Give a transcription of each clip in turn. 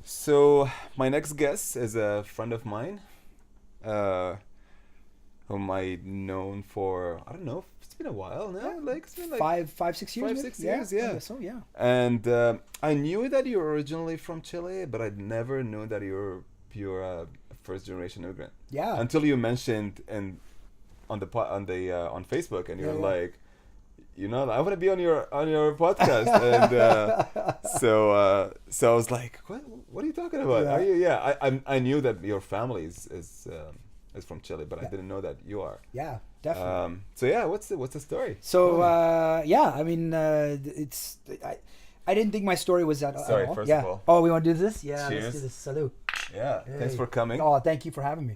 So my next guest is a friend of mine, whom I known for, I don't know, it's been a while now. Like it's been like 5-6 years. 5-6 years, yeah. I guess so, yeah. And I knew that you were originally from Chile, but I never knew that you're a first generation immigrant. Yeah. Until you mentioned on Facebook, and you're like, I want to be on your podcast, and so I was like, what are you talking about? Yeah. Are you? I knew that your family is from Chile, but I didn't know that you are. Yeah, definitely. So yeah, what's the story? So I mean, I didn't think my story was that. Sorry, all. first Yeah. of all. Oh, we want to do this? Yeah, Cheers. let's do this. Salud. Yeah, Hey. thanks for coming. Oh, thank you for having me.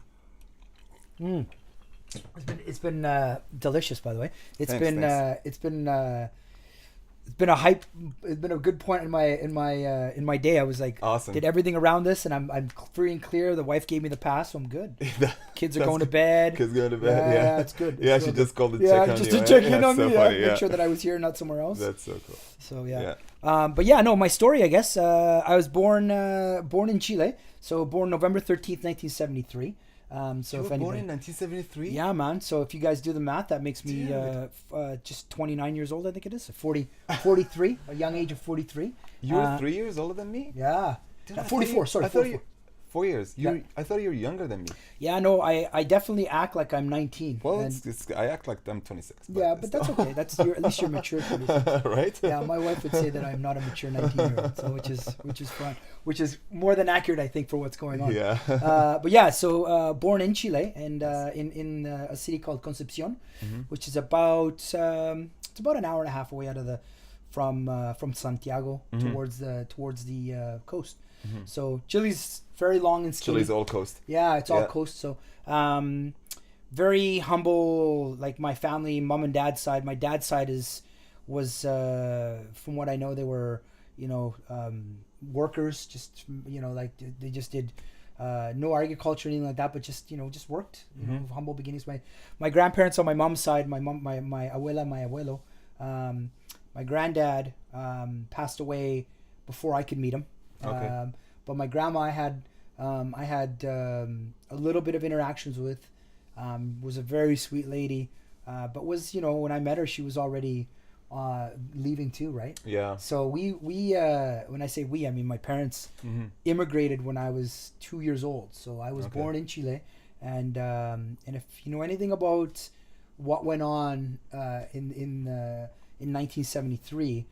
It's been delicious, by the way. It's been a hype. It's been a good point in my day. I was like, Awesome. Did everything around this, and I'm free and clear. The wife gave me the pass, so I'm good. Kids are going to bed. Kids going to bed. Yeah, it's good. Yeah, It's she good. just called to check on just you. to check right? in on so me. funny, Make sure that I was here, not somewhere else. That's so cool. So but yeah, no, my story, I guess. I was born in Chile, so born November 13th, 1973. So You if were born anybody, in 1973? yeah, man. So if you guys do the math, that makes me just 29 years old. I think it is 43, a young age of 43. You were 3 years older than me? Yeah, Dude, I thought 44. you- Sorry, I thought 44. 4 years. I thought you were younger than me. Yeah, no, I definitely act like I'm 19. Well, and, I act like I'm 26. but that's okay. At least you're mature. 26. Right? Yeah, my wife would say that I'm not a mature 19-year-old, so which is fun, which is more than accurate, I think, for what's going on. Yeah. But yeah, so born in Chile and in a city called Concepcion, which is about it's about an hour and a half away from Santiago towards the coast. So Chile's very long and skinny. Chile's all coast. Yeah, it's all coast. So very humble. Like my family, mom and dad's side. My dad's side was from what I know, they were workers. Just like they just did no agriculture or anything like that, but just worked. Humble beginnings. My grandparents on my mom's side, my abuela, my abuelo. My granddad passed away before I could meet him. Okay. But my grandma I had a little bit of interactions with. Was a very sweet lady, but was when I met her, she was already leaving too, right? Yeah. So we when I say we, I mean my parents immigrated when I was 2 years old. So I was born in Chile, and if you know anything about what went on in 1973.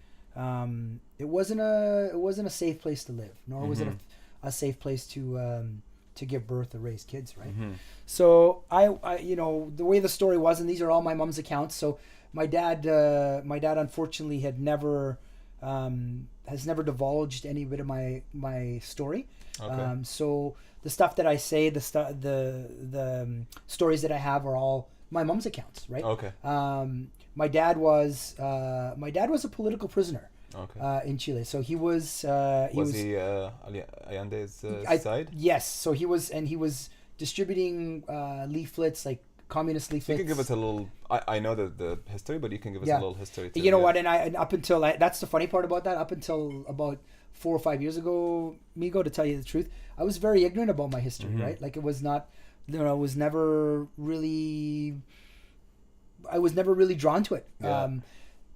It wasn't a safe place to live, nor was it a safe place to give birth or raise kids, right? So I the way the story was, and these are all my mom's accounts. So my dad unfortunately has never divulged any bit of my story. Okay. So the stuff that I say, the stories that I have are all my mom's accounts, right? Okay. My dad was a political prisoner. Okay. In Chile, so he was. Was he Allende's side? Yes, so he was distributing leaflets, like communist leaflets. You can give us a little. I know the history, but you can give us a little history too. You know what? And up until that's the funny part about that. Up until about 4 or 5 years ago, Meego, to tell you the truth, I was very ignorant about my history. Right, like it was not. I was never really drawn to it. Yeah.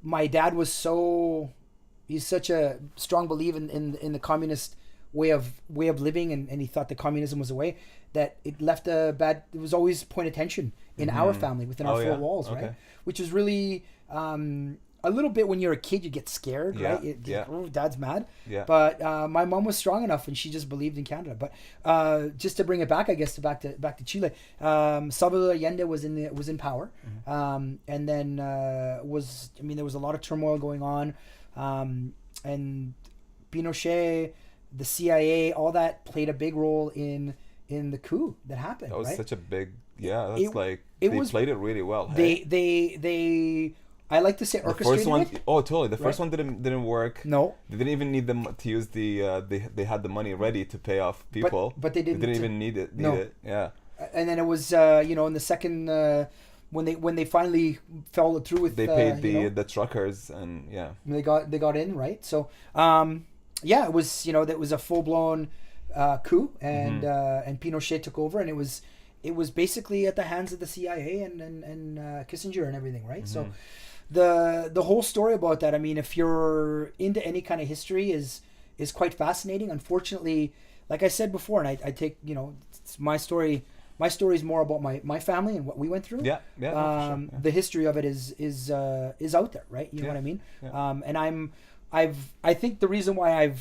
My dad was he's such a strong believer in the communist way of living, and he thought that communism was a way that it left it was always point of tension in our family, within our four walls, right? Which is really a little bit, when you're a kid, you get scared, right? Oh, dad's mad. Yeah. But my mom was strong enough, and she just believed in Canada. But just to bring it back, I guess, back to Chile, Salvador Allende was in power, and then there was a lot of turmoil going on, and Pinochet, the CIA, all that played a big role in the coup that happened. That was right? such a big, they was, played it really well. They I like to say orchestrated. The first one, it. oh totally. The first one didn't work. No, they didn't even need them to use the. They had the money ready to pay off people, but they didn't. They didn't even need it. Yeah. And then it was in the second when they finally followed through with. They paid the truckers, and yeah. They got in, right. So yeah, it was, that was a full blown coup, and Pinochet took over, and it was basically at the hands of the CIA and Kissinger and everything, right? So the whole story about that, I mean, if you're into any kind of history, is quite fascinating. Unfortunately, like I said before, and I take, it's my story. My story is more about my family and what we went through. Yeah, yeah. No, for sure, yeah. The history of it is out there, right? You know what I mean? Yeah. And I think the reason why I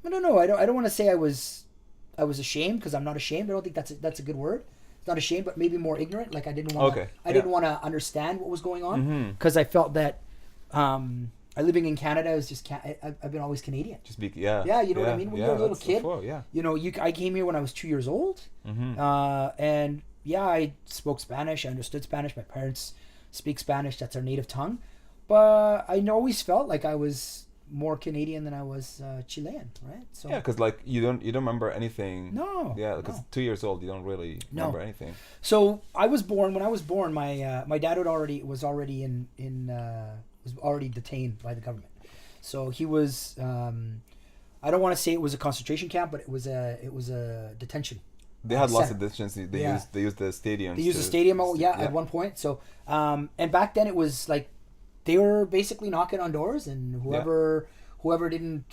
don't know. I don't want to say I was ashamed, because I'm not ashamed. I don't think that's a good word. It's not ashamed, but maybe more ignorant. Like I didn't want to understand what was going on, because I felt that living in Canada is just I've been always Canadian. Just be yeah. You know what I mean? When you're a little kid, before, I came here when I was 2 years old, and yeah, I spoke Spanish. I understood Spanish. My parents speak Spanish. That's our native tongue. But I always felt like I was more Canadian than I was Chilean, right? So yeah, because like you don't remember anything. No. Yeah, because 2 years old, you don't really remember anything. So I was born. When I was born, my dad was already detained by the government. So he was. I don't want to say it was a concentration camp, but it was a detention. They had lots of detentions. They used the stadium. They used the stadium. At one point. So and back then it was like, they were basically knocking on doors, and whoever didn't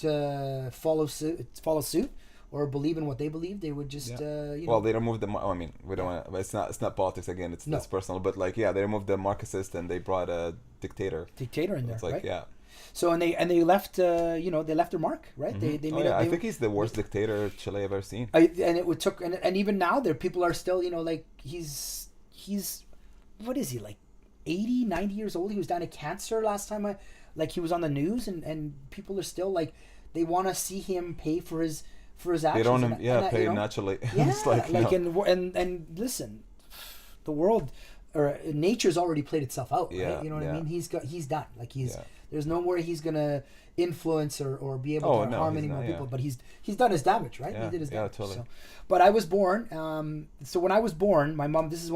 follow suit or believe in what they believed, they would just Well, they removed the. I mean, we don't want. It's not politics again. It's personal, but like they removed the Marxist and they brought a dictator. In there, it's like, right? So and they left they left their mark, right? They made. I think he's the worst dictator Chile ever seen. And even now there people are still like he's what is he, like 80, 90 years old? He was dying of cancer last time he was on the news, and people are still like, they want to see him pay for his actions. They don't pay naturally. Yeah, it's like, and listen, the world or nature's already played itself out, right? You know what I mean? He's done. Like there's no more he's gonna influence or be able to harm any more people. But he's done his damage, right? Yeah, he did his damage. Totally. So, but I was born. So when I was born, my mom. This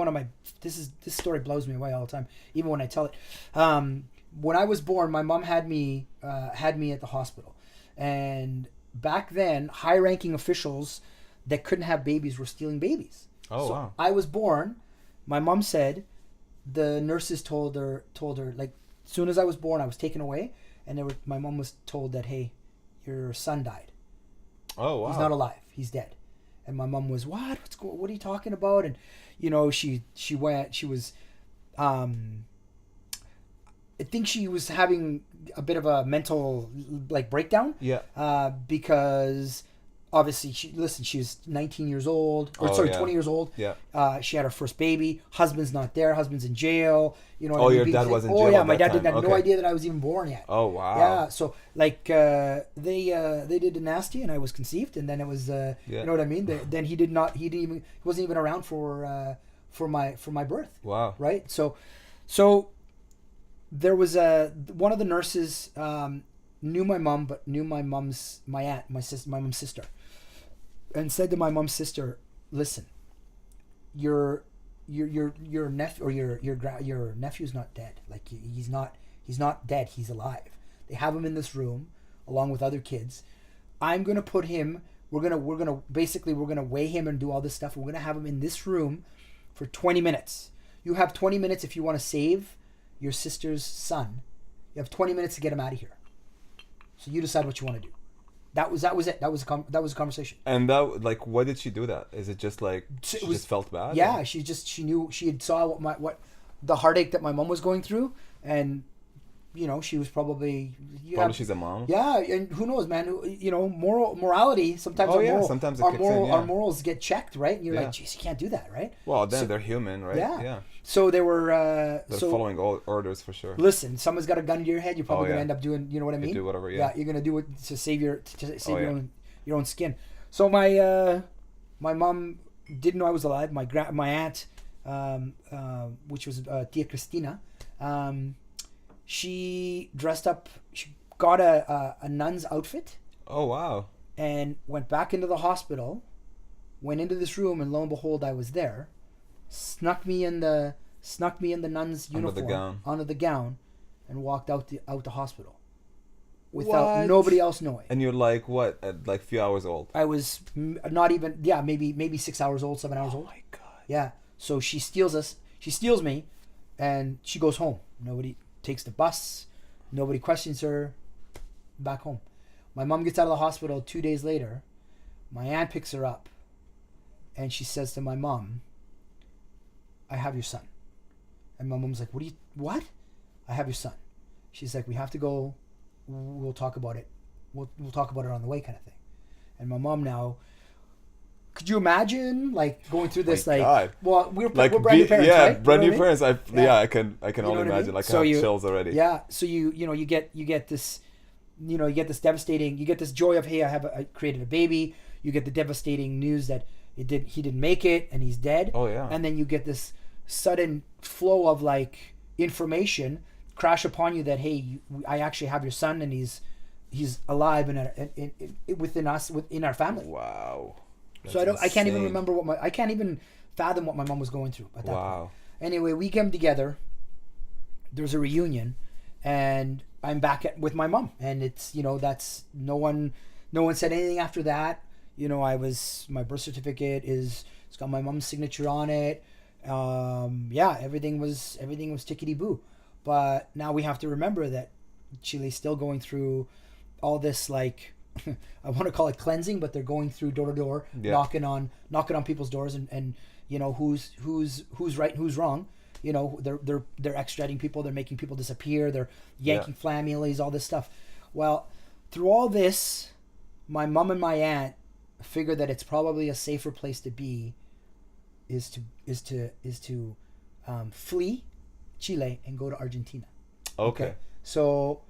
story blows me away all the time, even when I tell it. When I was born, my mom had me at the hospital, and back then, high-ranking officials that couldn't have babies were stealing babies. Oh, so wow! I was born. My mom said, the nurses told her like, as soon as I was born, I was taken away, and my mom was told that, hey, your son died. Oh, wow! He's not alive. He's dead. And my mom was, what? What are you talking about? And she was, I think she was having a bit of a mental like breakdown. Yeah. Because obviously she was 19 years old, 20 years old. Yeah. She had her first baby. Husband's not there. Husband's in jail. Your dad was in jail. Oh yeah, my dad didn't have no idea that I was even born yet. Oh wow. Yeah. So like they did the nasty, and I was conceived, and then it was you know what I mean. Then he wasn't even around for my birth. Wow. Right. So there was one of the nurses knew my mom, but knew my mom's sister, and said to my mom's sister, "Listen, your nephew or your nephew's not dead. Like he's not dead. He's alive. They have him in this room along with other kids. I'm gonna put him. We're gonna weigh him and do all this stuff. We're gonna have him in this room for 20 minutes. You have 20 minutes if you want to save your sister's son. You have 20 minutes to get him out of here. So you decide what you want to do." That was it. That was a conversation. And that, like, why did she do that? Is it just like she just felt bad? Yeah, or? She knew, she had saw what the heartache that my mom was going through, and she was probably she's a mom. Yeah, and who knows, man? Morality sometimes. Sometimes our morals get checked, right? And you're like, geez, you can't do that, right? Well, then they're human, right? Yeah. So they were. They're following all orders for sure. Listen, someone's got a gun to your head. You're probably gonna end up doing. You know what I mean? You do whatever. Yeah. You're gonna do it to save your own skin. So my mom didn't know I was alive. My aunt, which was Tia Cristina, she dressed up. She got a nun's outfit. Oh wow! And went back into the hospital. Went into this room, and lo and behold, I was there. Snuck me in the nun's uniform, under the gown, and walked out the hospital. without What? nobody else knowing. And you're like what? At like few hours old. I was not even, yeah, maybe 6 hours old, 7 hours old. Oh my god. Yeah. So she steals us. She steals me, and she goes home. Nobody takes the bus. Nobody questions her. Back home. My mom gets out of the hospital 2 days later. My aunt picks her up, and she says to my mom, "I have your son." And my mom's like, "What? I have your son." She's like, "We have to go. We'll talk about it. We'll talk about it on the way," kind of thing. And my mom now, could you imagine like going through this? My like, God. well, we're Like brand new parents, yeah, right? brand You new know what I mean? parents. Yeah. I can You know only what I imagine. mean? Like So I have chills already. Yeah. So you get this, you get this devastating. You get this joy of, hey, I created a baby. You get the devastating news that he didn't make it and he's dead. Oh yeah. And then you get this sudden flow of like information crash upon you that, hey, I actually have your son and he's alive within us, within our family. Wow. That's So I can't even insane. remember I can't even fathom what my mom was going through at that point. Wow. Anyway, we came together. There's a reunion, and I'm back with my mom, and it's that's no one said anything after that. My birth certificate it's got my mom's signature on it. Yeah, everything was tickety boo. But now we have to remember that Chile's still going through all this, like, I want to call it cleansing, but they're going through door to door, knocking on people's doors, and who's right and who's wrong. They're extraditing people, they're making people disappear, they're yanking families, all this stuff. Well, through all this, my mom and my aunt figured that it's probably a safer place to be is to flee Chile and go to Argentina. Okay. So,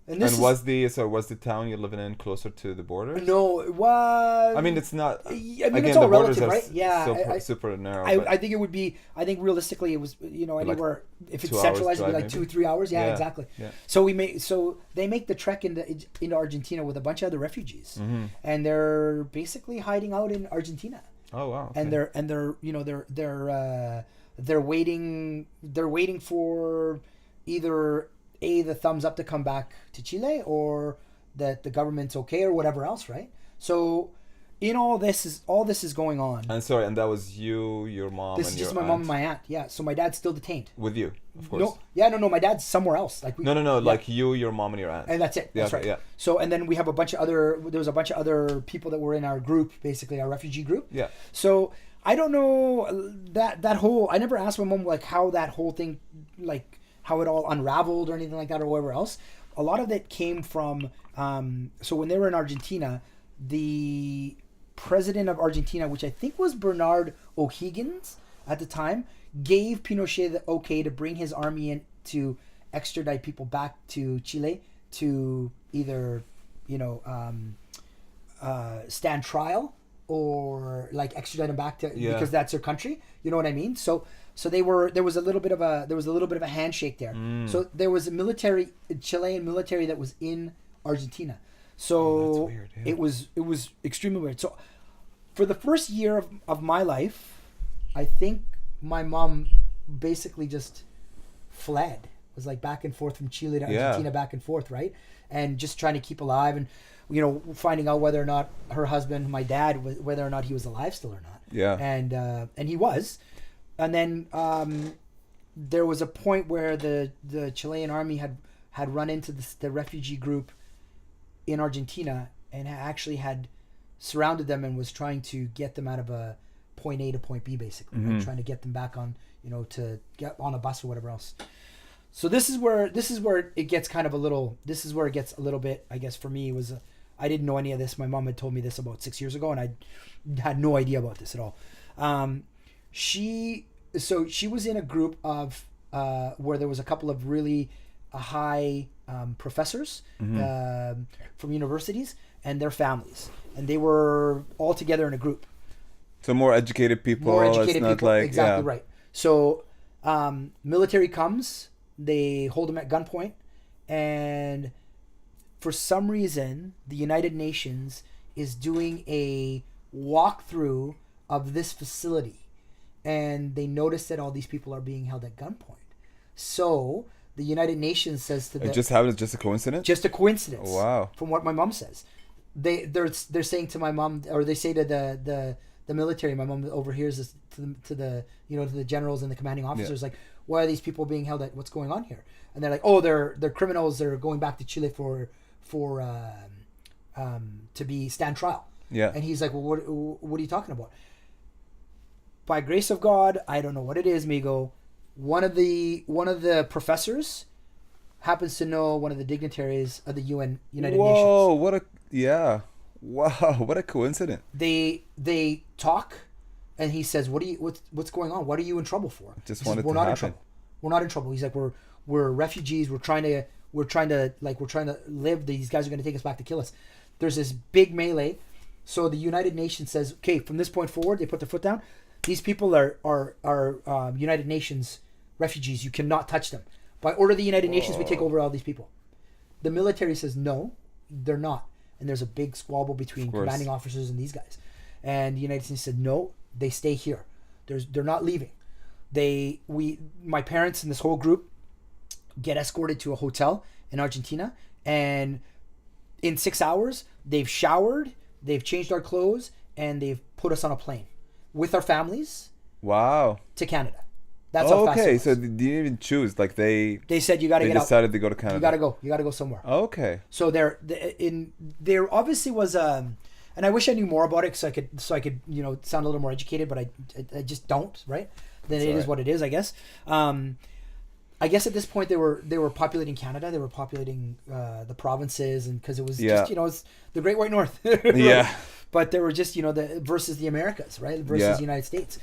was the town you're living in closer to the border? No, it was. I mean, it's not. I mean, again, it's all the borders relative, are right? Yeah, super narrow. I think it would be. I think realistically, it was anywhere if it's 2 hours centralized, it'd be drive, like maybe? 2-3 hours. Yeah, exactly. Yeah. So they make the trek into Argentina with a bunch of other refugees, and they're basically hiding out in Argentina. Oh wow. Okay. And they're waiting for either the thumbs up to come back to Chile, or that the government's okay, or whatever else, right? So in all this is going on. And sorry, and that was you, your mom, This and is your just my aunt. mom and my aunt. Yeah. So my dad's still detained. With you, of course. No. My dad's somewhere else. Like No. yeah. Like you, your mom, and your aunt. And that's it. That's right. Yeah. So and then we have there was a bunch of other people that were in our group, basically our refugee group. Yeah. So I don't know that whole. I never asked my mom like how that whole thing, like how it all unraveled or anything like that, or whatever else. A lot of it came from. So when they were in Argentina, the president of Argentina, which I think was Bernard O'Higgins at the time, gave Pinochet the okay to bring his army in to extradite people back to Chile to either, stand trial or like extradite them back to because that's their country. You know what I mean? So there was a little bit of a handshake there. So there was a Chilean military that was in Argentina. So that's weird, yeah. it was extremely weird. So for the first year of my life, I think my mom basically just fled. It was like back and forth from Chile to Argentina, back and forth, right? And just trying to keep alive and finding out whether or not her husband, my dad, whether or not he was alive still or not. Yeah. And he was. And then there was a point where the Chilean army had run into the refugee group in Argentina and actually had surrounded them and was trying to get them out of a point A to point B, basically, right? Trying to get them back on, to get on a bus or whatever else. So this is where it gets kind of a little. This is where it gets a little bit. I guess for me, I didn't know any of this. My mom had told me this about 6 years ago, and I had no idea about this at all. She was in a group of where there was a couple of really high professors from universities and their families, and they were all together in a group. So more educated people. Exactly right. So military comes, they hold them at gunpoint, and for some reason the United Nations is doing a walkthrough of this facility, and they notice that all these people are being held at gunpoint. So The United Nations says to the... It just happened, just a coincidence? Just a coincidence. Wow. From what my mom says. They're saying to my mom, or they say to the military, my mom overhears this to the to the generals and the commanding officers, like, why are these people being held at, what's going on here? And they're like, oh, they're criminals, they're going back to Chile for to stand trial. Yeah. And he's like, well, what are you talking about? By grace of God, I don't know what it is, Meego. One of the professors happens to know one of the dignitaries of the United Nations. Whoa! Wow! What a coincidence. They talk, and he says, "What's going on? What are you in trouble for?" Just wanted we're to not happen. in trouble. We're not in trouble. He's like, we're refugees. We're trying to live. These guys are going to take us back to kill us. There's this big melee. So the United Nations says, okay, from this point forward, they put their foot down. These people are United Nations refugees. You cannot touch them. By order of the United Nations, we take over all these people. The military says, no, they're not. And there's a big squabble between commanding officers and these guys. And the United States said, no, they stay here. They're not leaving. My parents and this whole group get escorted to a hotel in Argentina. And in 6 hours, they've showered, they've changed our clothes, and they've put us on a plane with our families. Wow. To Canada. That's how fast it was. So they didn't even choose. Like they said you got to get out. They decided to go to Canada. You got to go somewhere. Okay. So there obviously was and I wish I knew more about it so I could sound a little more educated, but I just don't, right? Then it is what it is, I guess. I guess at this point they were populating Canada. They were populating the provinces, and because it was just it's the Great White North. Right? Yeah. But they were just versus the Americas, right? Versus the United States.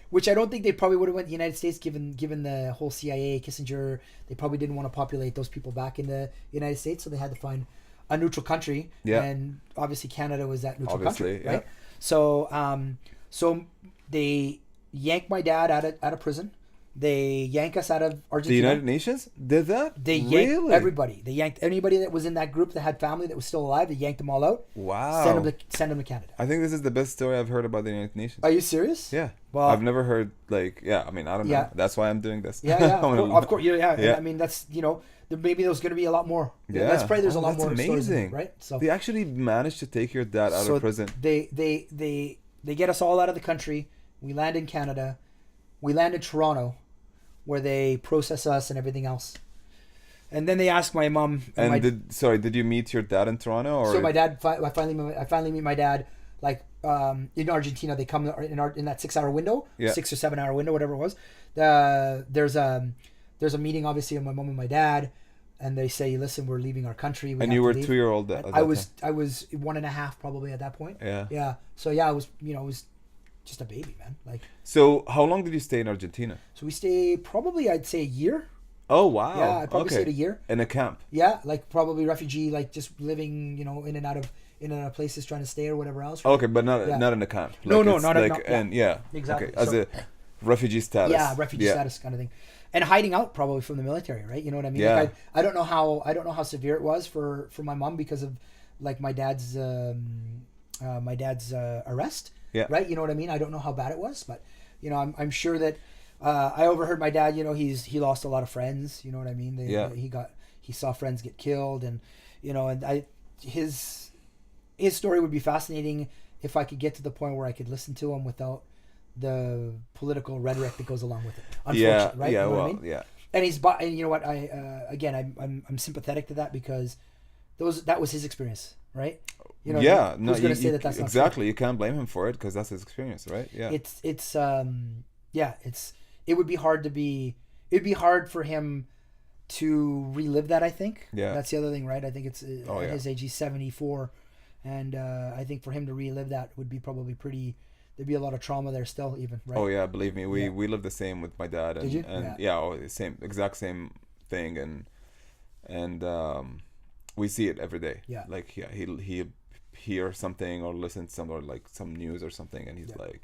Which I don't think they probably would have went to the United States given the whole CIA, Kissinger. They probably didn't want to populate those people back in the United States, so they had to find a neutral country. Yeah. And obviously Canada was that neutral country, yeah. right? So so they yanked my dad out of prison. They yank us out of Argentina. The United Nations did that? They yanked everybody. They yanked anybody that was in that group that had family that was still alive. They yanked them all out. Wow. Send them to Canada. I think this is the best story I've heard about the United Nations. Are you serious? Yeah. Well, I've never heard I don't know. That's why I'm doing this. Yeah. Of course. Yeah. I mean, that's maybe there's going to be a lot more. Yeah. That's probably there's a lot more. That's amazing, right? So they actually managed to take your dad out of prison. They get us all out of the country. We land in Canada. We land in Toronto, where they process us and everything else. And then they ask my mom. Did you meet your dad in Toronto? Or? So my dad, I finally meet my dad, in Argentina. They come in that 6 hour window, 6 or 7 hour window, whatever it was. There's a meeting obviously of my mom and my dad, and they say, listen, we're leaving our country. And you were 2-year-old at that time. I was 1.5 probably at that point. Yeah. Yeah. So yeah, I was just a baby, man. So how long did you stay in Argentina? So we stayed probably, I'd say, a year. Oh wow! Yeah, I'd probably stayed a year in a camp. Yeah, probably refugee, just living, in and out of places, trying to stay or whatever else. Right? Okay, but not in a camp. No, not exactly. Okay, as a refugee status. Yeah, refugee status kind of thing, and hiding out probably from the military, right? You know what I mean? Yeah. I don't know how severe it was for my mom because of my dad's arrest. Yeah. Right. You know what I mean? I don't know how bad it was, but I'm sure that I overheard my dad. He lost a lot of friends. You know what I mean? He saw friends get killed, and his story would be fascinating if I could get to the point where I could listen to him without the political rhetoric that goes along with it. Unfortunately, right? Yeah. You know well, what I mean? yeah. And you know what? I'm sympathetic to that because that was his experience, right? Who's going to say that that's not exactly true? You can't blame him for it because that's his experience, right? Yeah. It would be it'd be hard for him to relive that, I think. Yeah. That's the other thing, right? I think it's at his age, he's 74, and I think for him to relive that would be probably there'd be a lot of trauma there still, even, right? Oh yeah, believe me, we lived the same with my dad, and Did you? exact same thing, and we see it every day. Yeah. He'll hear something or listen to some news or something, and he's it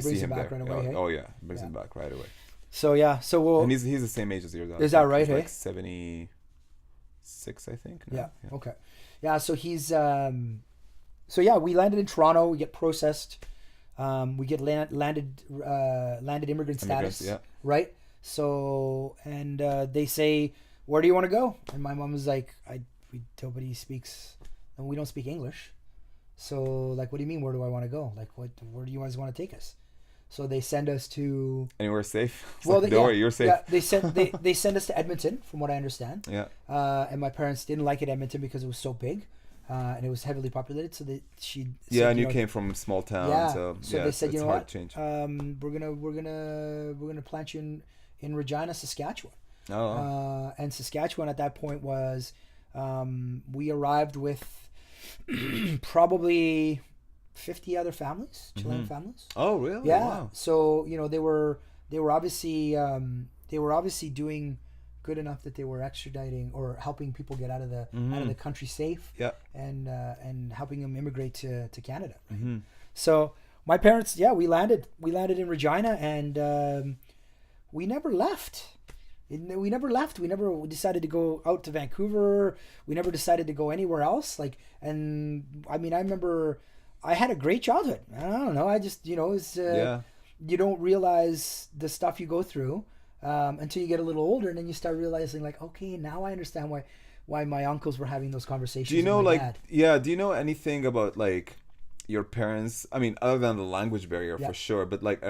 brings him back right away. Hey? Oh yeah, brings him back right away. So we'll. And he's the same age as your dad. Is that right? He's 76, I think. Yeah. Okay. Yeah. So he's. We landed in Toronto. We get processed. We get landed immigrant status. Yeah. Right. So, and they say, where do you want to go? And my mom was like, nobody speaks, and we don't speak English. So, like, what do you mean, where do I want to go? Like, where do you guys want to take us? So they send us to anywhere safe. Well, don't worry, you're safe. Yeah, they send us to Edmonton, from what I understand. Yeah. And my parents didn't like it, Edmonton, because it was so big, and it was heavily populated. So she yeah, said, and you came from a small town, yeah. so So yeah, they said, it's you know hard what? to change. We're gonna plant you in Regina, Saskatchewan. Oh. And Saskatchewan at that point was, we arrived with probably 50 other families, Chilean families. Oh, really? Yeah. Wow. So they were obviously doing good enough that they were extraditing or helping people get out of the country safe. Yeah. And helping them immigrate to Canada. Right? Mm-hmm. So my parents, we landed in Regina, and we never left. We never left. We never decided to go out to Vancouver. We never decided to go anywhere else. And I mean, I remember I had a great childhood. I don't know. I just, it's, you don't realize the stuff you go through until you get a little older, and then you start realizing, like, okay, now I understand why my uncles were having those conversations. Do you know, with my dad. do you know anything about, like, your parents? I mean, other than the language barrier, for sure, but, like,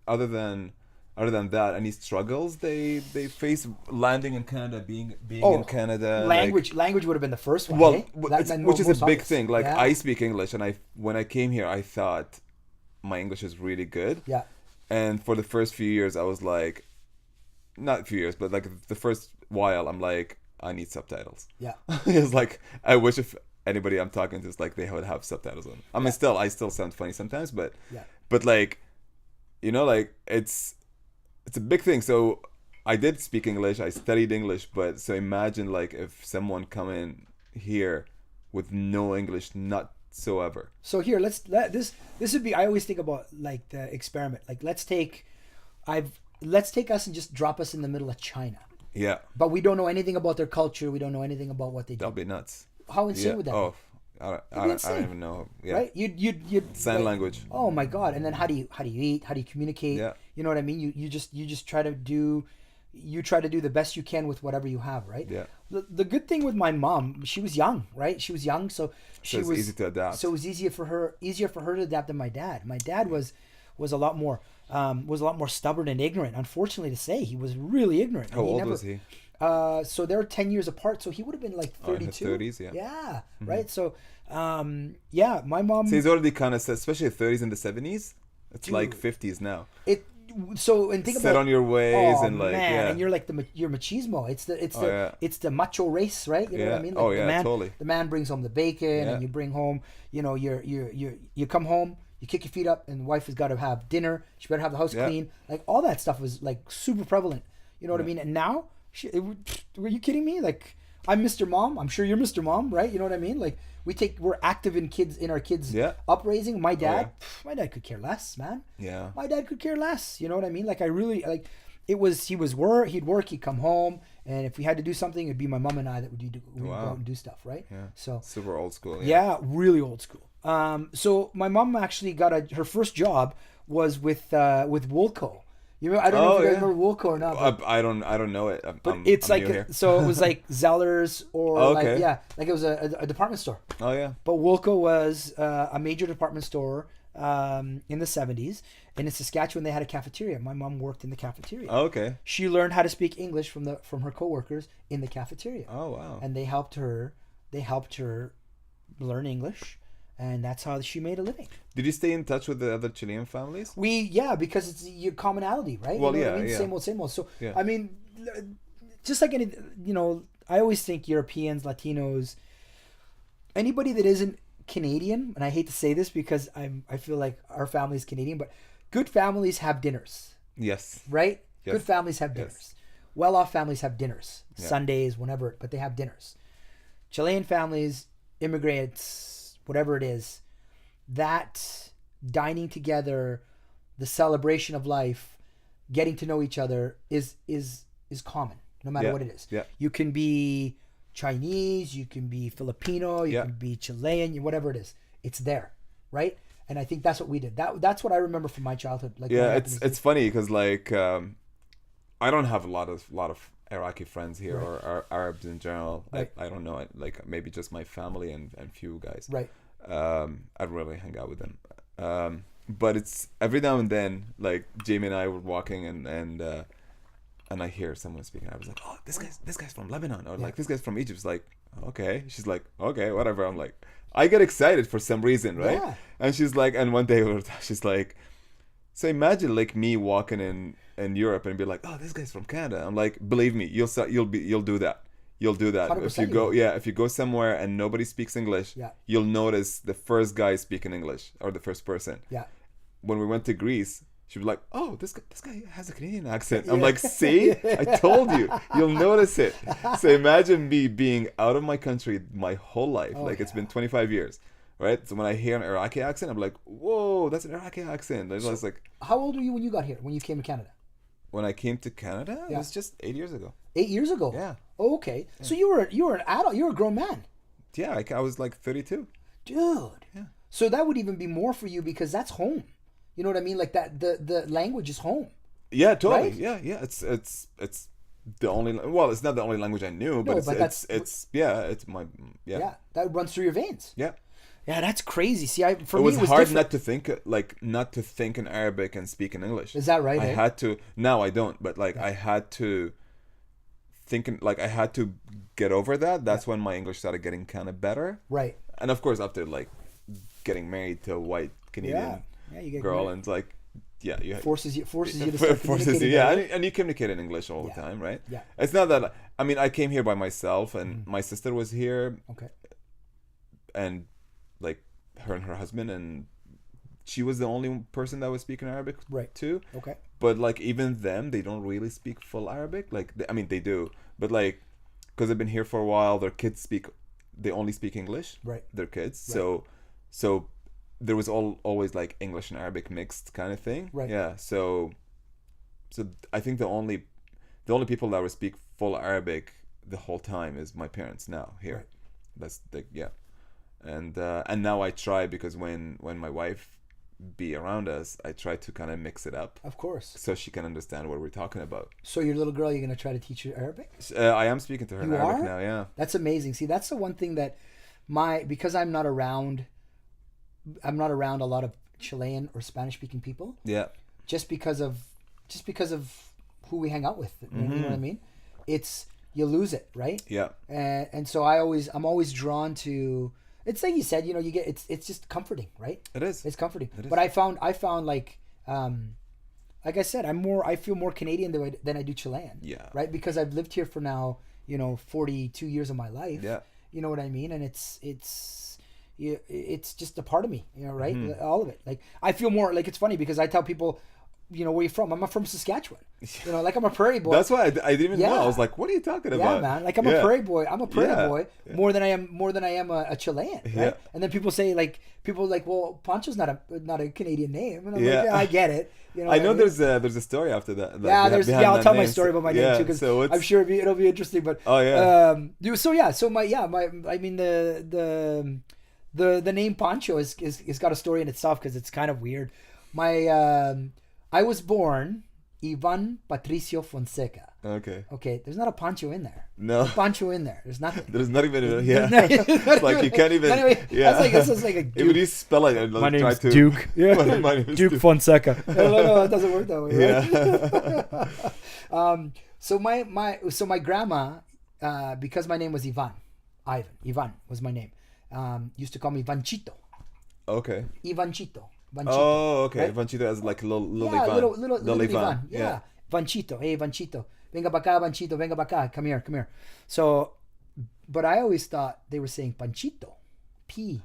other than that, any struggles they face landing in Canada, being in Canada? Language would have been the first one. Well, eh? which is a big thing. Like, yeah. I speak English, and when I came here, I thought my English is really good. Yeah. And for the first few years, I was like, not a few years, but like the first while, I'm like, I need subtitles. Yeah. It's like, I wish if anybody I'm talking to is like, they would have subtitles on. I mean, I still sound funny sometimes, but like, like it's a big thing. So I did speak English. I studied English, but so imagine, like, if someone come in here with no English whatsoever. So here, this would be, I always think about, like, the experiment. Like, let's take us and just drop us in the middle of China. Yeah. But we don't know anything about their culture. We don't know anything about what they do. That'll be nuts. How insane would that be? I don't even know. Yeah. Right? You'd sign language. Oh my God! And then how do you eat? How do you communicate? Yeah. You know what I mean? You just try to do the best you can with whatever you have, right? Yeah. The good thing with my mom, she was young, right? She was young, so it was easy to adapt. So it was easier for her to adapt than my dad. My dad was a lot more stubborn and ignorant. Unfortunately to say, he was really ignorant. How old was he? So they're 10 years apart, so he would have been like 32. In his 30s, yeah. Yeah, right? So, my mom... So he's already kind of, especially the 30s and the 70s, it's like 50s now. And think about... Set on your ways and, like, man, and you're like you're machismo. It's the macho race, right? You know what I mean? Like, totally. The man brings home the bacon, and you bring home, you come home, you kick your feet up, and the wife has got to have dinner. She better have the house clean. Like, all that stuff was, like, super prevalent. You know what I mean? And now... were you kidding me? Like, I'm Mr. Mom. I'm sure you're Mr. Mom, right? You know what I mean? Like, we're active in our kids upraising. My dad, my dad could care less, man. Yeah. My dad could care less. You know what I mean? Like, I really, like, he'd work, he'd come home, and if we had to do something, it'd be my mom and I that would go out and do stuff, right? Yeah. So super old school. Yeah, really old school. So my mom actually got her first job was with Woolco. You know, I don't know if you guys remember Woolco or not. I don't know it. It's like, so it was like Zellers or like it was a department store. Oh yeah. But Woolco was a major department store in the 70s, and in Saskatchewan they had a cafeteria. My mom worked in the cafeteria. Oh, okay. She learned how to speak English from her coworkers in the cafeteria. Oh wow. And they helped her learn English. And that's how she made a living. Did you stay in touch with the other Chilean families? Because it's your commonality, right? Well, you know what I mean? Same old. So, I mean, just like any, I always think Europeans, Latinos, anybody that isn't Canadian, and I hate to say this because I feel like our family is Canadian, but good families have dinners. Yes. Right? Yes. Good families have dinners. Yes. Well-off families have dinners. Yeah. Sundays, whenever, but they have dinners. Chilean families, immigrants, whatever it is, that dining together, the celebration of life, getting to know each other is common, no matter what it is. Yeah. You can be Chinese, you can be Filipino, you can be Chilean, whatever it is. It's there, right? And I think that's what we did. That's what I remember from my childhood. Like, it's funny because, like, I don't have a lot of Iraqi friends here, Right. or Arabs in general. Right. I don't know. Like maybe just my family and few guys. Right. I'd really hang out with them. But it's every now and then, like Jamie and I were walking and I hear someone speaking. I was like, oh, this guy's from Lebanon, or like this guy's from Egypt. It's like, okay. She's like, okay, whatever. I'm like, I get excited for some reason, right? Yeah. And she's like, and one day she's like, so imagine like me walking in Europe and be like, oh, this guy's from Canada. I'm like, believe me, you'll do that. You'll do that. If you 100% go, will. yeah, if you go somewhere and nobody speaks English, Yeah. you'll notice the first guy speaking English, or the first person. Yeah. When we went to Greece, she was like, oh, this guy has a Canadian accent. I'm Yeah. like, see, I told you, you'll notice it. So imagine me being out of my country my whole life. Oh, Like it's yeah. been 25 years, right? So when I hear an Iraqi accent, I'm like, whoa, that's an Iraqi accent. And I was like, How old were you when you got here? When you came to Canada? when I came to Canada, it Yeah. was just 8 years ago. 8 years ago. Yeah. Oh, okay. So you were an adult. You were a grown man, Yeah, I was like 32. dude. Yeah. So that would even be more for you because that's home. You know what I mean? Like that. The language is home. Yeah, totally. Right? Yeah. It's the only. Well, it's not the only language I knew, but No, it's but that's- it's my Yeah. yeah. That runs through your veins. Yeah. Yeah, that's crazy. See, for It me was it was hard different. not to think in Arabic and speak in English. Is that right? I eh? had to. Now I don't, but like I had to I had to get over that. That's when my English started getting kind of better. Right. And of course, after like getting married to a white Canadian Yeah. Yeah. You get girl, married. and it's like, yeah, you forces you to start forces communicating. you, yeah, better. and you communicate in English all Yeah. the time, right? Yeah. It's not that. I mean, I came here by myself, and my sister was here, Okay. and like her and her husband, and she was the only person that was speaking Arabic Right. too. Okay. But like even them, they don't really speak full Arabic. Like I mean, they do, but like because they've been here for a while, their kids they only speak English. Right. Their kids, Right. so there was always like English and Arabic mixed kind of thing. Right. Yeah. So I think the only people that would speak full Arabic the whole time is my parents now here. Right. That's the and now I try, because when my wife be around us, I try to kind of mix it up Of course. so she can understand what we're talking about. So your little girl, you're gonna try to teach her Arabic? I am speaking to her in You Arabic are? now. Yeah. That's amazing. See, that's the one thing that because I'm not around a lot of Chilean or Spanish speaking people, Yeah. just because of who we hang out with. You know what I mean? It's you lose it, right? Yeah. And so I'm always drawn to. It's like you said, you know, you get it's just comforting, right? It is. It's comforting. It is. But I found like I said, I feel more Canadian than I do Chilean. Yeah. Right, because I've lived here for now, 42 years of my life. Yeah. You know what I mean? And it's just a part of me, right? All of it. Like I feel more like, it's funny because I tell people, where you from? I'm from Saskatchewan. Like I'm a prairie boy. That's why I didn't even know. I was Yeah. like, "What are you talking Yeah, about?" man. Like I'm a prairie boy. I'm a prairie Yeah. boy more than I am a Chilean, right? Yeah. And then people say well, Pancho's not a Canadian name, and I'm Yeah. like, yeah, I get it. I know what mean? there's a story after that. like, Yeah, behind I'll that tell my name. story about my Yeah, name too, because so it's- I'm sure it'll be interesting. But Oh, yeah. The name Pancho is got a story in itself, because it's kind of weird. I was born Ivan Patricio Fonseca. Okay. Okay, there's not a Pancho in there. No. Pancho in there. There's nothing. There's not even a, There's yeah. not- It's like you can't even. Anyway, yeah. that's like a If you spell it, I'd My try name's to. Duke. Yeah. My name is Duke Fonseca. No, it doesn't work that way, right? Yeah. So my grandma, because my name was Ivan was my name, used to call me Vanchito. Okay. Vanchito. Oh, okay. right? Vanchito as like little Yeah, Ivan. little Ivan. Yeah. Vanchito. Hey, Vanchito. Venga pa acá, Vanchito. Venga pa acá. Come here. So, but I always thought they were saying Panchito. Panchito.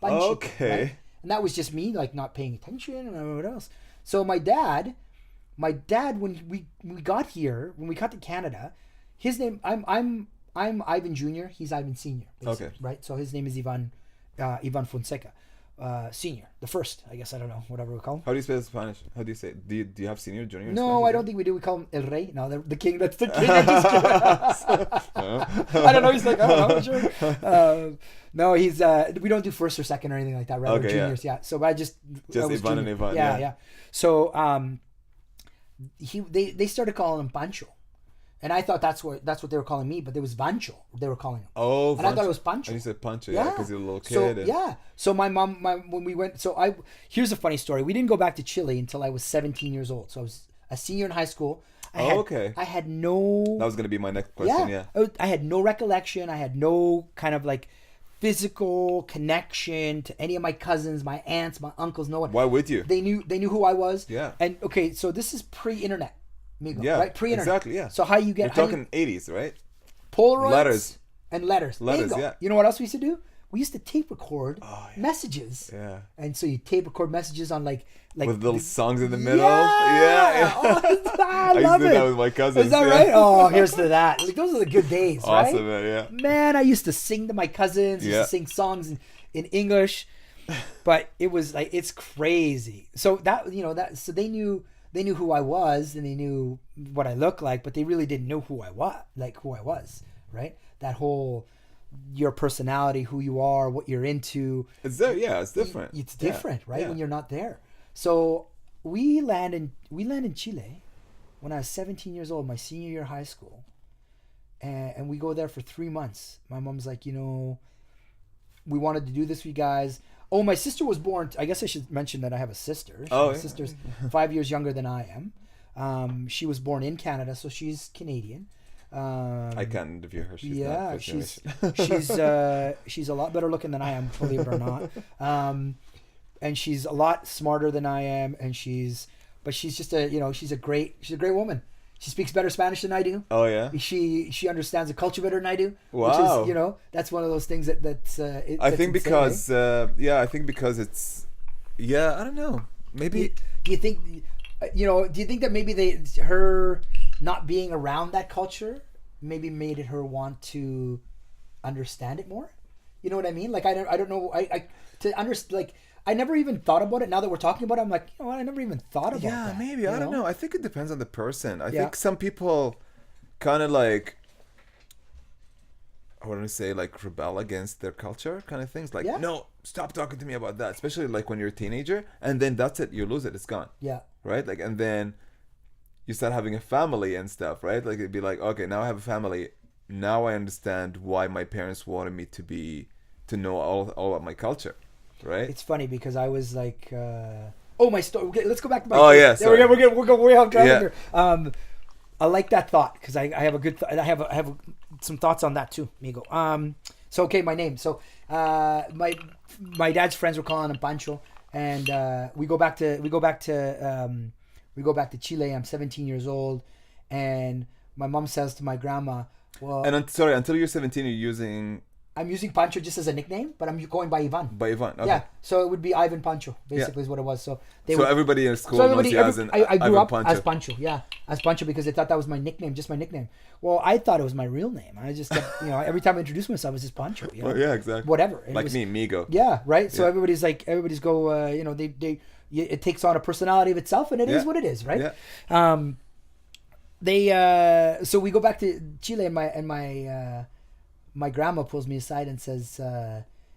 Okay. Right? And that was just me, like, not paying attention or what else. So my dad, when we got here, when we got to Canada, his name, I'm Ivan Jr., he's Ivan Sr. basically, Okay. right? So his name is Ivan Fonseca. Senior, the first, I guess. I don't know, whatever we call him. How do you spell Spanish? How do you say? Do you have senior, junior? in No, Spanish I as don't think we do. We call him El Rey. No, the king. That's the king. I'm just kidding. I don't know. He's like, I don't know. Sure. No, he's. We don't do first or second or anything like that. Right? Okay, We're juniors. Yeah. So I was Ivan junior. and Ivan, Yeah. yeah. So they started calling him Pancho. And I thought that's what they were calling me, but it was Vancho. They were calling him. Oh, and I thought it was Pancho. And you said Pancho, yeah, because you're a little So kid. so my mom, when we went, here's a funny story. We didn't go back to Chile until I was 17 years old. So I was a senior in high school. Okay. I had no. That was gonna be my next question. Yeah. I had no recollection. I had no kind of like physical connection to any of my cousins, my aunts, my uncles. No one. Why would you? They knew who I was. Yeah. And okay, so this is pre-internet. Meego, Yeah, right? Pre-internet. exactly, yeah. So how you get... You're talking 80s, right? Polaroids. Letters. And letters. Letters, Meego. yeah. You know what else we used to do? We used to tape record messages. Yeah. And so you tape record messages on like with little songs in the middle. Yeah. Oh, I used love to do it. that with my cousins. Is that right? Oh, here's to that. Like, those are the good days, right? Awesome, man, yeah. Man, I used to sing to my cousins. Used to sing songs in English. But it was like, it's crazy. So so they knew who I was and they knew what I looked like, but they really didn't know who I was, right? That whole your personality, who you are, what you're into. It's different. It's different, right? Yeah. When you're not there. So we land in Chile when I was 17 years old, my senior year of high school, and we go there for 3 months. My mom's like, we wanted to do this for you guys. Oh, my sister was born. I guess I should mention that I have a sister. My sister's 5 years younger than I am. She was born in Canada, so she's Canadian. I can't interview her. She's not she's a lot better looking than I am, believe it or not. And she's a lot smarter than I am, but she's just she's a great woman. She speaks better Spanish than I do. Oh yeah. She understands the culture better than I do. Wow. Which is that's one of those things that's. I think because it's I don't know, maybe. Do you think that maybe her not being around that culture maybe made her want to understand it more? You know what I mean? Like I don't know. To understand, like I never even thought about it. Now that we're talking about it, I'm like, I never even thought about that. Yeah, maybe. I don't know. I think it depends on the person. I think some people kind of like, I want to say like rebel against their culture kind of things. Like, no, stop talking to me about that. Especially like when you're a teenager, and then that's it. You lose it. It's gone. Yeah. Right? Like, and then you start having a family and stuff, right? Like it'd be like, okay, now I have a family. Now I understand why my parents wanted me to know all about my culture. Right. It's funny because I was like, my story. Okay, let's go back to my. Oh yeah, sorry. We're going way off track here. I like that thought because I have a good. I have some thoughts on that too, Meego. So okay, my name. So my dad's friends were calling him Pancho, and we go back to Chile. I'm 17 years old, and my mom says to my grandma, "Well." And until you're 17, you're using. I'm using Pancho just as a nickname, but I'm going by Ivan. By Ivan, okay. Yeah, so it would be Ivan Pancho, basically is what it was. So everybody in school knows you as an I grew Ivan up Pancho. as Pancho, as Pancho because they thought that was my nickname, just my nickname. Well, I thought it was my real name. I just kept, every time I introduced myself, it was just Pancho. Well, yeah, exactly. Whatever. Like me, Meego. Yeah, right. So everybody's go, it takes on a personality of itself, and it is what it is, right? Yeah. So we go back to Chile, and my grandma pulls me aside and says,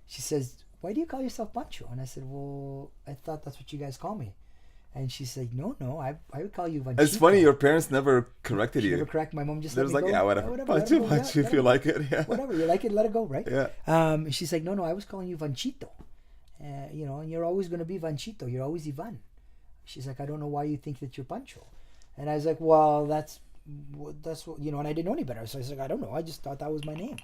she says, "Why do you call yourself Pancho?" And I said, "Well, I thought that's what you guys call me." And she said, "No, I would call you Vanchito." It's funny, your parents never corrected you. Never correct. My mom just let me go. Yeah, whatever. Pancho, if you like it, yeah. Whatever, you like it, let it go, right? Yeah. And she's like, "No, I was calling you Vanchito. And you're always going to be Vanchito. You're always Ivan." She's like, "I don't know why you think that you're Pancho." And I was like, "Well, that's what, and I didn't know any better." So I was like, "I don't know. I just thought that was my name."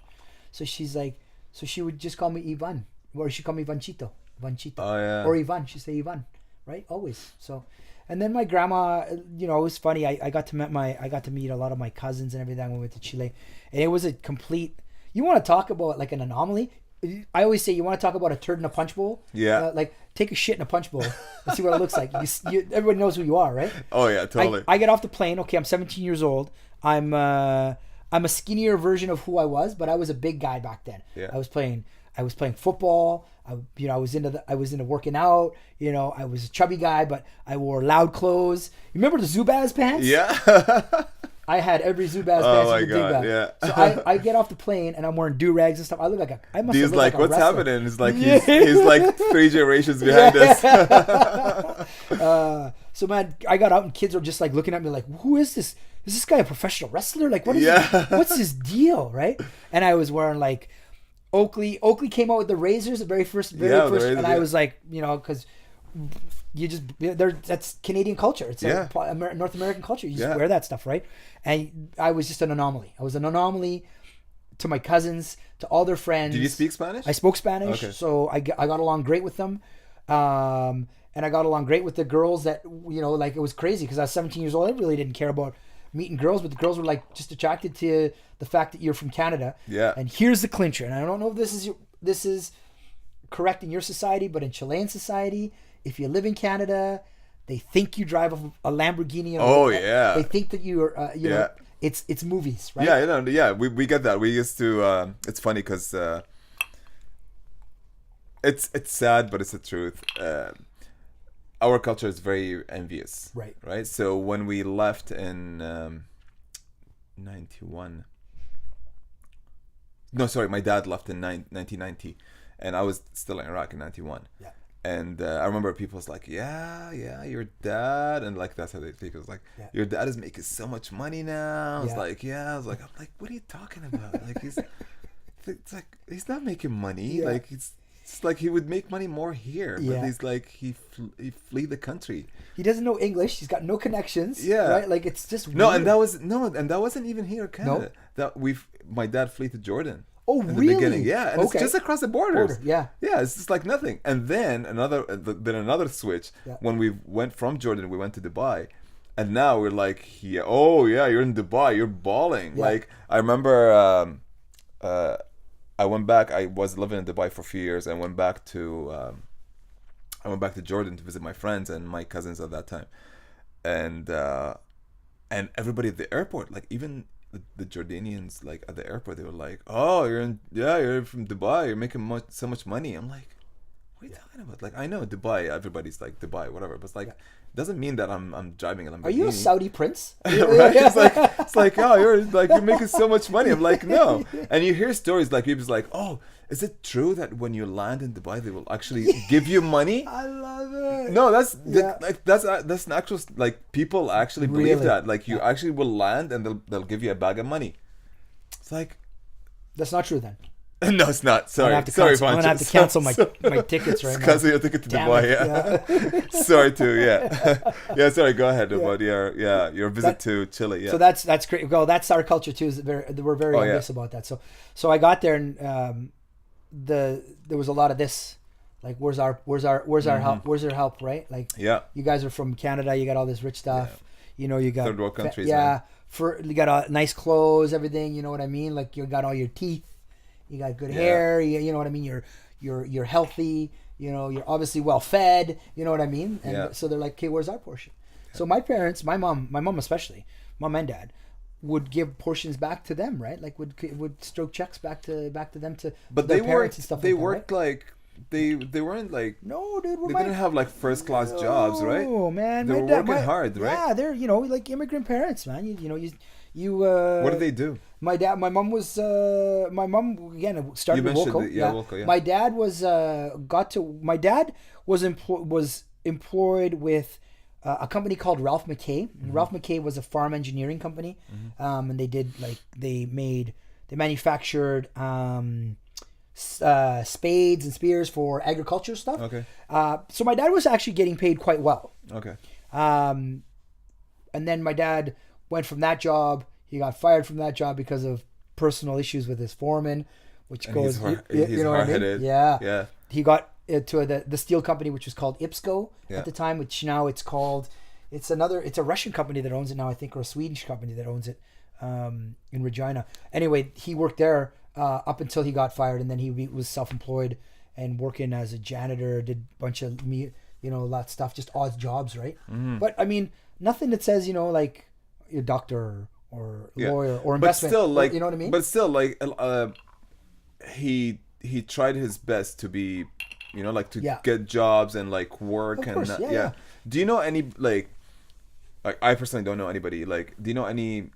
So she's like, so she would just call me Ivan, or she'd call me Vanchito. Oh, yeah. Or Ivan. She'd say Ivan, right? Always. So, and then my grandma, it was funny. I got to meet a lot of my cousins and everything when we went to Chile, and it was a complete. You want to talk about like an anomaly? I always say you want to talk about a turd in a punch bowl. Yeah. Like take a shit in a punch bowl and see what it looks like. Everybody knows who you are, right? Oh yeah, totally. I get off the plane. Okay, I'm 17 years old. I'm a skinnier version of who I was, but I was a big guy back then. Yeah. I was playing football. I was into working out. I was a chubby guy, but I wore loud clothes. You remember the Zubaz pants? Yeah. I had every Zubaz Oh pants my you could think God, of. yeah. So I get off the plane and I'm wearing do-rags and stuff. I look like I must He's have looked like, like a what's wrestler. happening? It's like he's like 3 generations behind us. So man, I got out and kids were just like looking at me like, who is this? Is this guy a professional wrestler? Like, what is what's his deal, right? And I was wearing like Oakley came out with the razors, the very first, and I was like, you know, because you just that's Canadian culture. It's like North American culture. You just wear that stuff, right? And I was just an anomaly. I was an anomaly to my cousins, to all their friends. Did you speak Spanish? I spoke Spanish, so I got along great with them. And I got along great with the girls that, you know, like it was crazy because I was 17 years old. I really didn't care about meeting girls, but the girls were like just attracted to the fact that you're from Canada. Yeah. And here's the clincher. And I don't know if this is correct in your society, but in Chilean society, if you live in Canada, they think you drive a Lamborghini. They think that you are, you know, it's movies, right? Yeah, you know, yeah, we get that. We used to, it's funny because it's sad, but it's the truth. Our culture is very envious. Right. So when we left in 91, no, sorry, my dad left in 1990, and I was still in Iraq in 91. Yeah. And I remember people was like, yeah, your dad, and like that's how they think. It was like, your dad is making so much money now. I was like, I'm like, what are you talking about? Like it's like he's not making money. Like it's like he would make money more here, but he's like he flee the country. He doesn't know English. He's got no connections. Yeah, right. Like it's just no, weird. and that wasn't even here in Canada. No. My dad flee to Jordan. Oh, in really? The beginning. Yeah, and it's just across the borders. Yeah, it's just like nothing. And then another switch when we went from Jordan, we went to Dubai, and now we're like, you're in Dubai, you're balling. Like I remember. I went back. I was living in Dubai for a few years. I went back to Jordan to visit my friends and my cousins at that time, and everybody at the airport, like even the Jordanians, like at the airport, they were like, "Oh, you're from Dubai. You're making so much money." I'm like, "What are you talking about?" Like I know Dubai. Everybody's like Dubai, whatever. But it's like doesn't mean that I'm driving a Lamborghini. Are you a Saudi prince? Right? It's like you're making so much money. I'm like, no. And you hear stories like people's like, oh, is it true that when you land in Dubai they will actually give you money? I love it. No, that's an actual, like people actually believe that. Like you actually will land and they'll give you a bag of money. It's like that's not true then. No, it's not. Sorry, I'm gonna have to cancel my tickets right now. Cancel your ticket to Dubai. Sorry to Sorry, go ahead about your visit to Chile. Yeah. So that's great. Well, that's our culture too. We're very obvious about that. So I got there and there was a lot of this. Like, where's our help? Where's their help? Right? Like, you guys are from Canada. You got all this rich stuff. Yeah. You know, you got third world countries. You got nice clothes, everything. You know what I mean? Like, you got all your teeth. You got good hair, you know what I mean? You're healthy, you know, you're obviously well fed, you know what I mean? And so they're like, okay, where's our portion? So my parents, my mom especially, mom and dad, would give portions back to them, right? Like would stroke checks back to them to but their they parents worked, and stuff they like worked that, right? like they weren't like no, dude. They didn't have like first class jobs, right? Oh man, they were working hard, right? Yeah, they're like immigrant parents, man. You what did they do? My mom again started with Wilco. My dad was employed with a company called Ralph McKay. Mm-hmm. Ralph McKay was a farm engineering company, and they manufactured spades and spears for agriculture stuff. Okay. So my dad was actually getting paid quite well. Okay. And then my dad went from that job. He got fired from that job because of personal issues with his foreman, which and goes, he's know what I mean? Yeah. He got to the steel company, which was called IPSCO at the time, which now it's a Russian company that owns it now, I think, or a Swedish company that owns it in Regina. Anyway, he worked there up until he got fired, and then he was self-employed and working as a janitor, did a bunch of, a lot of stuff, just odd jobs, right? Mm-hmm. But I mean, nothing that says, like a doctor or lawyer or investment. But still, you know what I mean? But still, he tried his best to be, to get jobs and work. Of course, Do you know any I personally don't know anybody. Do you know any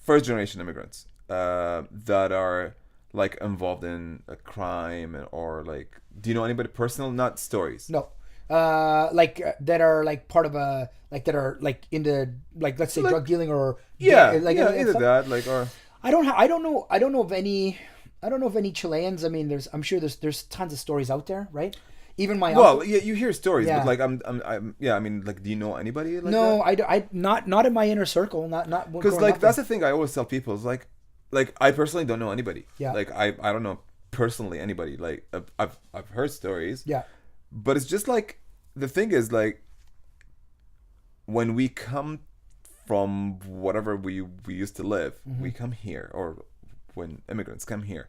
first generation immigrants that are like involved in a crime, or like, do you know anybody personal, not stories? No. That are like part of a, like that are like into, like, let's say Like, drug dealing or like and either stuff. that, like, or I don't know of any. I don't know of any Chileans. I mean, I'm sure there's tons of stories out there, right? Even my well, uncle, yeah, you hear stories, Yeah. but like yeah, I mean, like, do you know anybody like no, that? I not in my inner circle, not Because growing like up that's in- the thing I always tell people is like I personally don't know anybody. Yeah. Like I don't know personally anybody. Like I've heard stories. yeah, But it's just like, the thing is, like, when we come from whatever we used to live, we come here, or when immigrants come here,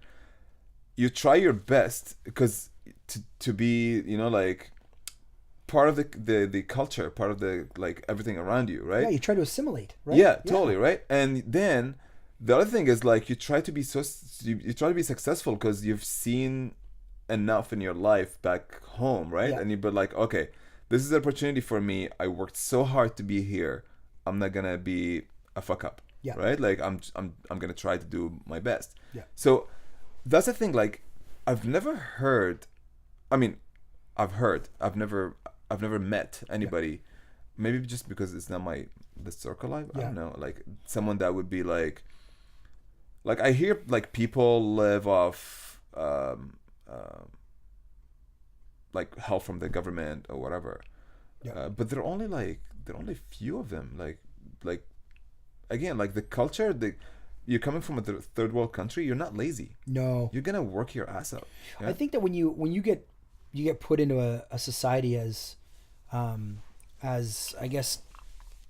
you try your best because to be, like, part of the culture, part of the, like, everything around you, right? yeah. You try to assimilate, right? Yeah, totally, right? And then the other thing is, like, you try to be you try to be successful because you've seen enough in your life back home, right? Yeah. And you'd be like, okay, this is an opportunity for me. I worked so hard to be here. I'm not gonna be a fuck up, Yeah. right? Like, I'm gonna try to do my best. Yeah. So that's the thing. Like, I've never heard. I mean, I've heard. I've never met anybody. Maybe just because it's not the circle life. I Yeah. don't know. Like, someone that would be like I hear, like, people live off like help from the government or whatever. Yeah. But there are only few of them. Like again, like, the culture. You're coming from a third world country. You're not lazy. No. You're gonna work your ass out. Yeah? I think that when you get put into a society as I guess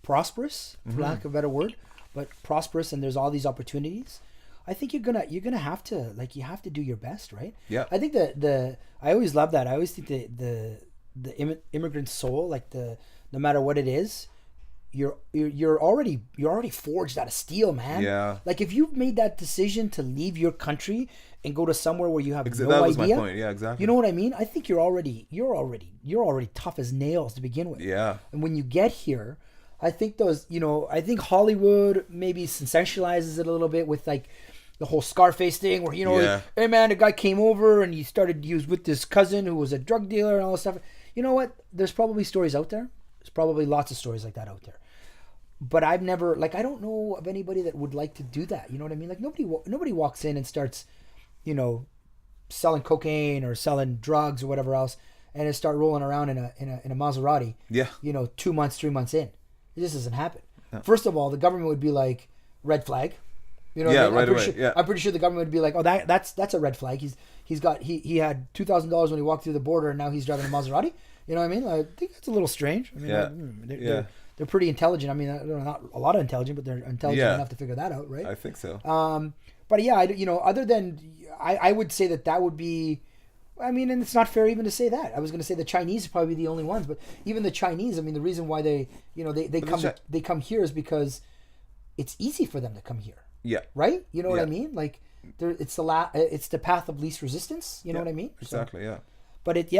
prosperous, for lack of a better word, but prosperous, and there's all these opportunities, I think you're gonna have to, like, you have to do your best, right? Yeah. I think I always love that. I always think the immigrant soul, like, no matter what it is, you're already forged out of steel, man. Yeah. Like, if you've made that decision to leave your country and go to somewhere where you have no that was idea, my point. Yeah, exactly. you know what I mean? I think you're already tough as nails to begin with. Yeah. And when you get here, I think I think Hollywood maybe sensationalizes it a little bit with, like, the whole Scarface thing, where, Yeah. hey man, the guy came over and he was with this cousin who was a drug dealer and all this stuff. You know what? There's probably stories out there. There's probably lots of stories like that out there. But I've never, like, I don't know of anybody that would like to do that. You know what I mean? Like, nobody walks in and starts, selling cocaine or selling drugs or whatever else, and then start rolling around in a Maserati. Yeah. 2 months, 3 months in. It just doesn't happen. No. First of all, the government would be like, red flag. You know what Yeah, I mean? right I'm pretty away, sure, yeah. I'm pretty sure the government would be like, oh, that's a red flag. He had $2,000 when he walked through the border, and now he's driving a Maserati. You know what I mean? Like, I think that's a little strange. I mean, Yeah. they're pretty intelligent. I mean, they're not a lot of intelligent, but they're intelligent Yeah. enough to figure that out, right? I think so. But yeah, other than I would say that would be, I mean, and it's not fair even to say that. I was going to say the Chinese are probably the only ones, but even the Chinese, I mean, the reason why they come here is because it's easy for them to come here, Yeah. right? You know what I Yeah. mean? Like, it's the path of least resistance. You know what I mean? So, Exactly. Yeah. but it's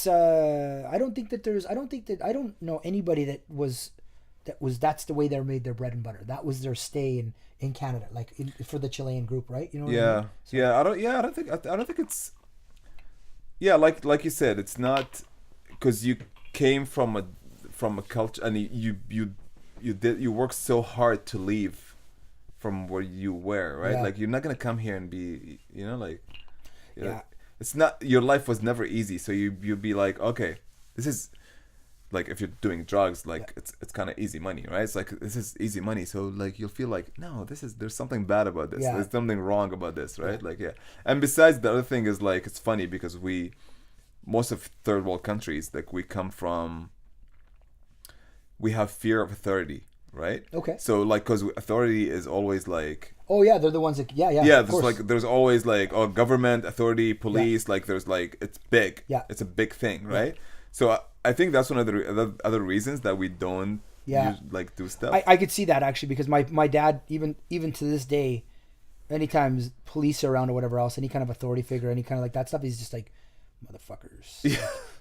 I don't know anybody that's the way they made their bread and butter. That was their stay in Canada, like, for the Chilean group, right? You know what I Yeah. mean? Yeah. I don't think it's. Yeah, like you said, it's not because you came from a culture, and you worked so hard to leave from where you were, right? Yeah. Like, you're not gonna come here and be, like, Yeah. It's not, your life was never easy, so you'd be like, okay, this is, like, if you're doing drugs, like, it's kind of easy money, right? It's like, this is easy money, so, like, you'll feel like, no, there's something bad about this. Yeah. There's something wrong about this, right? Yeah. Like, yeah. And besides, the other thing is, like, it's funny because most of third world countries, like, we have fear of authority, right? Okay. So, like, because authority is always like, Oh yeah, they're the ones that yeah, of course. there's always, like, government, authority, police, like, there's, like, it's big. Yeah. It's a big thing, right? So I think that's one of the other reasons that we don't do stuff. I could see that, actually, because my dad, even to this day, anytime police are around or whatever else, any kind of authority figure, any kind of like that stuff, he's just like, motherfuckers.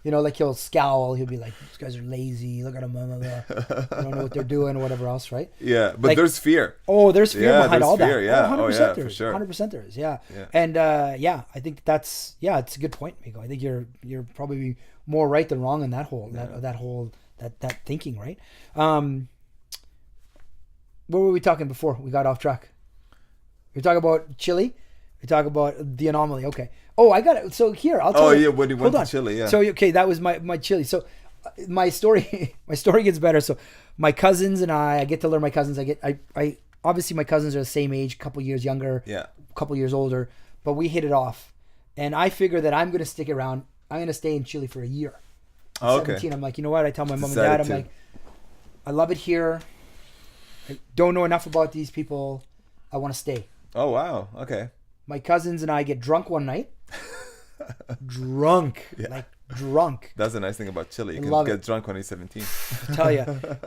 You know, like he'll scowl. He'll be like, these guys are lazy. Look at them. Blah, blah, blah. They don't know what they're doing or whatever else, right? Yeah, but like, there's fear. Oh, there's fear behind all fear, that. Yeah. 100% there for is. sure. 100% there is. Yeah. Yeah. And I think it's a good point, Meego. I think you're probably more right than wrong in that whole that thinking, right? What were we talking before we got off track? We were talking about Chile. We talk about the anomaly. Okay. Oh, I got it. So here, I'll tell you. Oh yeah, when you went to Chile, yeah. So okay, that was my Chile. So my story gets better. So my cousins and I get to learn my cousins. I obviously my cousins are the same age, a couple years younger, a couple years older, but we hit it off. And I figure that I'm going to stick around. I'm going to stay in Chile for a year. Oh, 17, I'm like, you know what? I tell my mom and dad, I'm like, I love it here. I don't know enough about these people. I want to stay. Oh, wow. Okay. My cousins and I get drunk one night. Drunk. That's the nice thing about Chile. You can get drunk when he's 17. I tell you.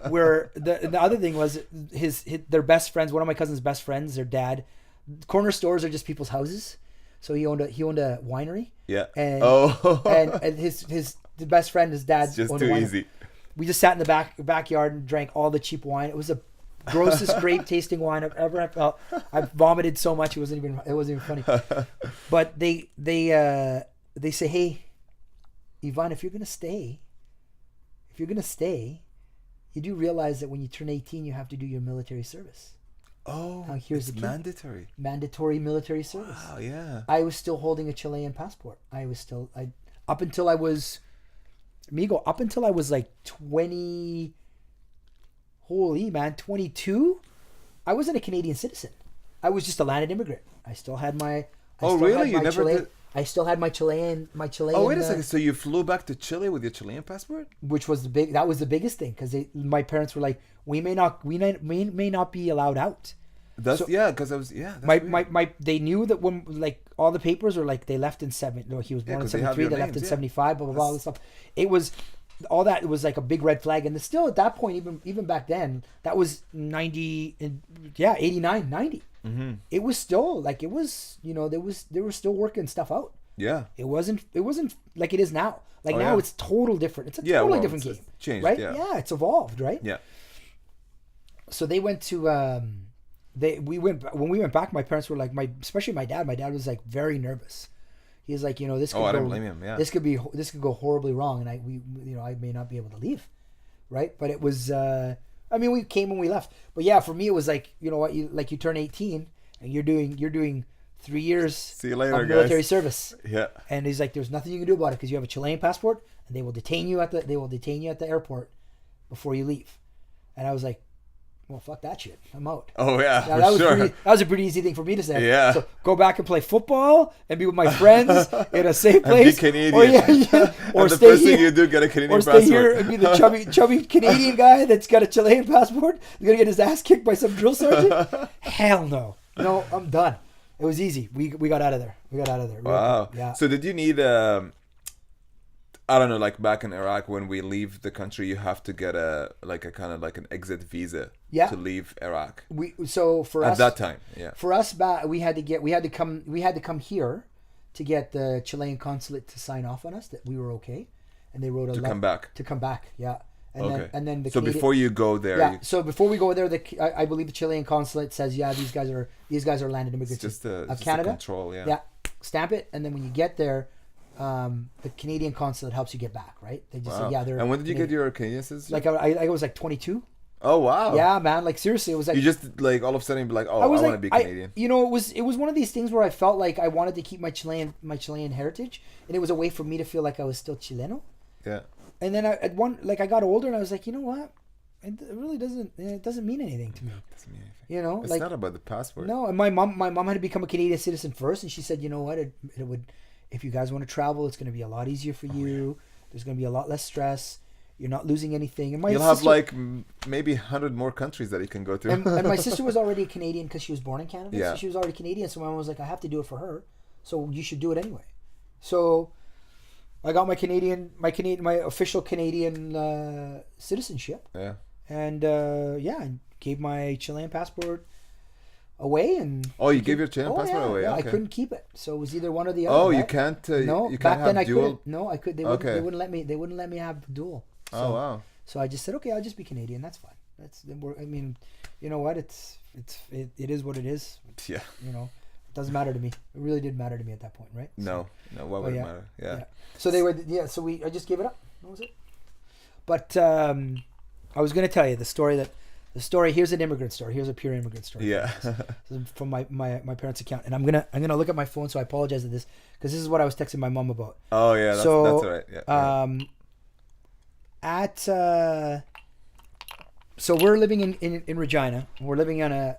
Where the other thing was their best friends, one of my cousin's best friends, their dad, corner stores are just people's houses. So he owned a winery. Yeah. And and his best friend, his dad, it's just owned too a winery. easy. We just sat in the backyard and drank all the cheap wine. It was the grossest grape tasting wine I've ever felt. I vomited so much it wasn't even funny. But they say, hey, Ivan, if you're gonna stay, you do realize that when you turn 18 you have to do your military service. Oh, now, here's it's mandatory. Mandatory military service. Wow, yeah. I was still holding a Chilean passport. Up until I was like 20. Holy man, 22. I wasn't a Canadian citizen. I was just a landed immigrant. I still had my. I still had my Chilean. Oh, wait a second. So you flew back to Chile with your Chilean passport? Which was that was the biggest thing because my parents were like, we may not be allowed out. That's because I was they knew that when like all the papers were like they left in he was born in 73, they left in 75, blah blah blah, all this stuff. It was all that. It was like a big red flag, and still at that point, even back then, that was 90, 89, 90. Mm-hmm. It was still like it was, they were still working stuff out. Yeah, it wasn't like it is now. Like now, it's total different. It's a totally different game. Changed, right? Yeah, it's evolved, right? Yeah. So they went to when we went back, my parents were like, especially my dad. My dad was like very nervous. He was like, this could I don't blame him. Yeah, this could go horribly wrong, and I may not be able to leave, right? But it was, we came and we left. But yeah, for me it was like, you turn 18 and you're doing 3 years See you later, of military guys. service. Yeah, and he's like, there's nothing you can do about it because you have a Chilean passport, and they will detain you at the airport before you leave. And I was like, well, fuck that shit. I'm out. Oh yeah, that was a pretty easy thing for me to say. Yeah. So go back and play football and be with my friends in a safe place. And be Canadian. Or and stay the first here. thing you do, get a Canadian or passport. stay here and be the chubby Canadian guy that's got a Chilean passport. He's gonna get his ass kicked by some drill sergeant. Hell no. No, I'm done. It was easy. We got out of there. Wow. Yeah. So did you need I don't know, like back in Iraq, when we leave the country, you have to get a kind of like an exit visa to leave Iraq. At that time, for us, we had to come here to get the Chilean consulate to sign off on us that we were okay, and they wrote a letter to come back. Yeah. And then the Canadian, before you go there, so before we go there, I believe the Chilean consulate says, these guys are landed immigrants of Canada. Control, stamp it, and then when you get there, the Canadian consulate helps you get back, right? They just say, they're. And when did you get your Canadian citizenship? Like I was like 22. Oh wow! Yeah, man. Like seriously, it was like you just like all of a sudden be like, I want to be Canadian. It was one of these things where I felt like I wanted to keep my Chilean heritage, and it was a way for me to feel like I was still Chileno. Yeah. And then I got older, and I was like, you know what? It really doesn't mean anything to me. It doesn't mean anything. It's not about the passport. No, and my mom had to become a Canadian citizen first, and she said, you know what? It would, if you guys want to travel, it's going to be a lot easier for you. Yeah. There's going to be a lot less stress. You're not losing anything. And you'll have like maybe 100 more countries that you can go to. And my sister was already a Canadian because she was born in Canada. Yeah. So she was already Canadian. So my mom was like, I have to do it for her. So you should do it anyway. So I got my official Canadian citizenship. Yeah. And I gave my Chilean passport. away, and Oh, you gave your Chilean passport yeah, away. yeah, Okay. I couldn't keep it, so it was either one or the other. Oh, right? you can't. No, you back can't then have I dual. couldn't. No, I could. They wouldn't. Okay. They wouldn't let me. They wouldn't let me have dual. So, Oh wow. So I just said, okay, I'll just be Canadian. That's fine. I mean, you know what? It is what it is. Yeah. You know, it doesn't matter to me. It really didn't matter to me at that point, right? No. Why would it yeah. matter? Yeah. So they were. Yeah. So I just gave it up. That was it. But I was going to tell you the story. Here's an immigrant story. Here's a pure immigrant story. Yeah. This is from my parents' account, and I'm gonna look at my phone. So I apologize at this because this is what I was texting my mom about. Oh yeah. That's all right. Yeah. So we're living in Regina. We're living in a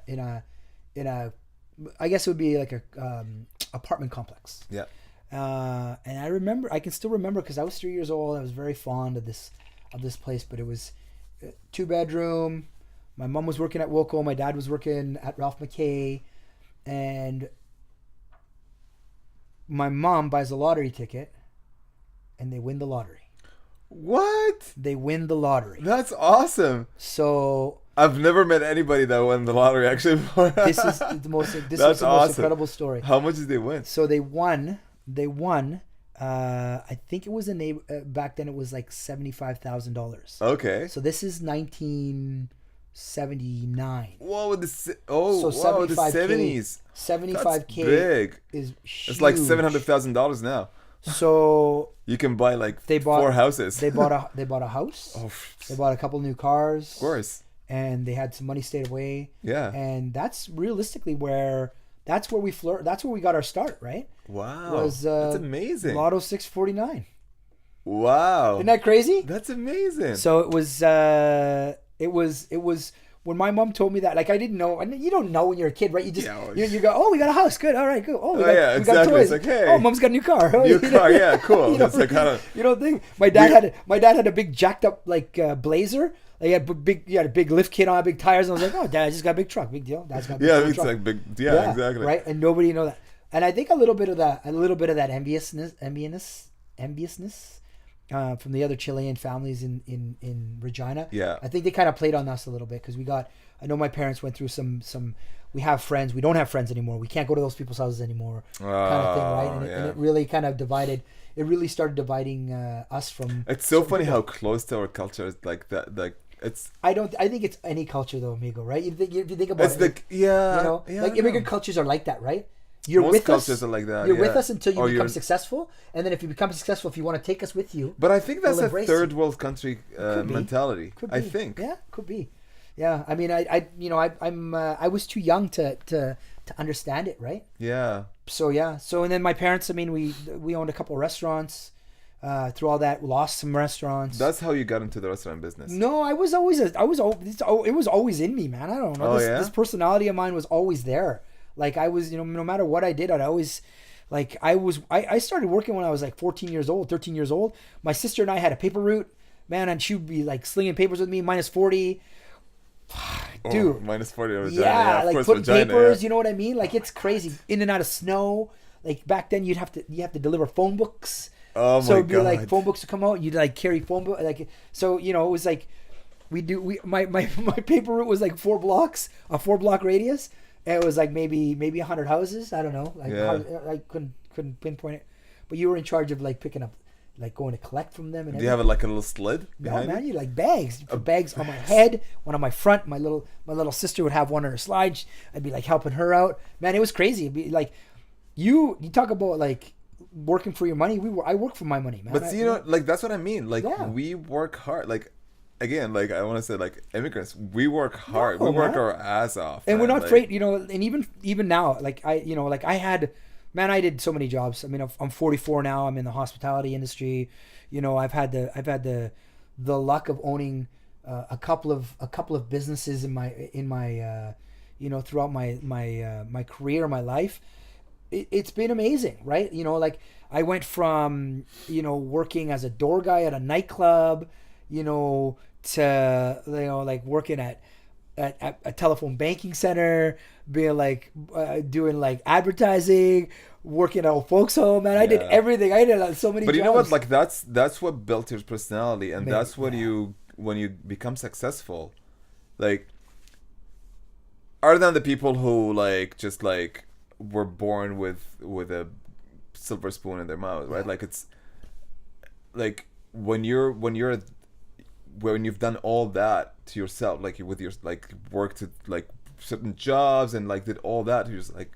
I guess it would be like a apartment complex. Yeah. And I can still remember because I was 3 years old. I was very fond of this place, but it was 2-bedroom. My mom was working at Wilco. My dad was working at Ralph McKay, and my mom buys a lottery ticket, and they win the lottery. What? They win the lottery. That's awesome. So I've never met anybody that won the lottery actually before. this is the most. This That's was the most awesome. incredible story. How much did they win? So they won. I think it was back then. It was like $75,000. Okay. So this is 1979. Whoa, the So wow, the 75K. 70s. 75K big. is huge. It's like $700,000 now. So You can buy like they bought 4 houses. They bought a house. Oh, They bought a couple new cars. of course. And they had some money stayed away. Yeah. And that's realistically where that's where we that's where we got our start, right? Wow. Was that's amazing. Lotto 649. Wow. Isn't that crazy? That's amazing. So it was when my mom told me that, like I didn't know, and you don't know when you're a kid, right? You just you go, oh, we got a house, good, all right, good. Oh, we got exactly. toys. It's like, hey, oh, mom's got a new car. New car, yeah, cool. You know, It's like kind of. You don't think my dad had a big jacked up like Blazer. He had a big lift kit on, big tires, and I was like, oh, Dad, I just got a big truck, big deal. Dad's got a big It's truck. like big. Yeah, exactly. Right, and nobody know that. And I think a little bit of that enviousness from the other Chilean families in Regina. Yeah. I think they kind of played on us a little bit because I know my parents went through some. We have friends. We don't have friends anymore. We can't go to those people's houses anymore. Kind of thing, right? And it really kind of divided. It really started dividing us from. It's so funny how close to our culture is like that. Like it's. I think it's any culture though, Meego. Right? If you think about It's it, like you know, like immigrant cultures are like that, right? You're Most with cultures us. are like that. You're yeah. with us until you Or become successful, and then if you become successful, if you want to take us with you. But I think that's we'll a embrace third you. world country mentality. Could be. I think. Yeah, could be. Yeah, I mean, I was too young to understand it, right? Yeah. So and then my parents. I mean, we owned a couple of restaurants. Through all that, lost some restaurants. That's how you got into the restaurant business. No, it was always in me, man. I don't know. This personality of mine was always there. Like I was, no matter what I did, I started working when I was like 13 years old. My sister and I had a paper route, man, and she would be like slinging papers with me, -40. Dude, -40 or vagina. yeah, of like course, putting vagina, papers, yeah. you know what I mean? Like it's crazy, in and out of snow. Like back then, you have to deliver phone books. Oh So my it'd be god! like phone books would come out. You'd like carry phone book, like so. It was like my paper route was like 4 blocks, a 4-block radius. And it was like maybe 100 houses. I don't know. Like I couldn't pinpoint it. But you were in charge of like picking up, like going to collect from them. And do you have like a little sled behind man, it? you like bags. Put bags on my head, one on my front. My little sister would have one on her slide. I'd be like helping her out. Man, it was crazy. It'd be like you talk about like working for your money. I work for my money, man. But see, like that's what I mean. Like we work hard. Like again, like I want to say, like immigrants, we work hard. We work our ass off, and man. we're not like, afraid. And even now, like I did so many jobs. I mean, I'm 44 now. I'm in the hospitality industry. I've had the luck of owning a couple of businesses in my throughout my career, my life. It's been amazing, right? Like I went from working as a door guy at a nightclub, to like working at a telephone banking center, being like doing like advertising, working at a folks home, man. I did everything. I did so many. But jobs. You know what? Like that's what built your personality, and that's what when you become successful, like other than the people who like just like were born with a silver spoon in their mouth, right? Like it's like when you've done all that to yourself, like with your like worked at like certain jobs and like did all that, you're just like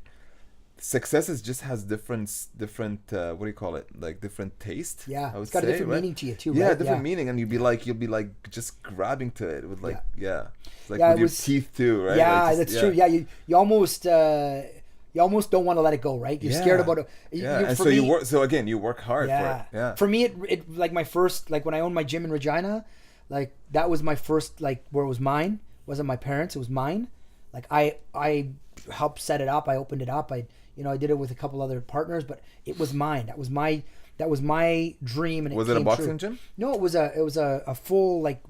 success is just has different what do you call it, like different taste. Yeah, I would it's got say, a different right? meaning to you too. Yeah, right? different meaning, and you'll be like just grabbing to it with like it's like Yeah, with it your was- teeth too, right? Yeah, Like, that's true. Yeah, you almost don't want to let it go, right? You're scared about it. Yeah, and for so me, you work. So again, you work hard for it. Yeah. For me, it like my first, like when I owned my gym in Regina, like that was my first, like where it was mine. It wasn't my parents, it was mine. Like I helped set it up. I opened it up. I did it with a couple other partners, but it was mine. That was my dream, and Was it it a came boxing true. gym? No, it was a full like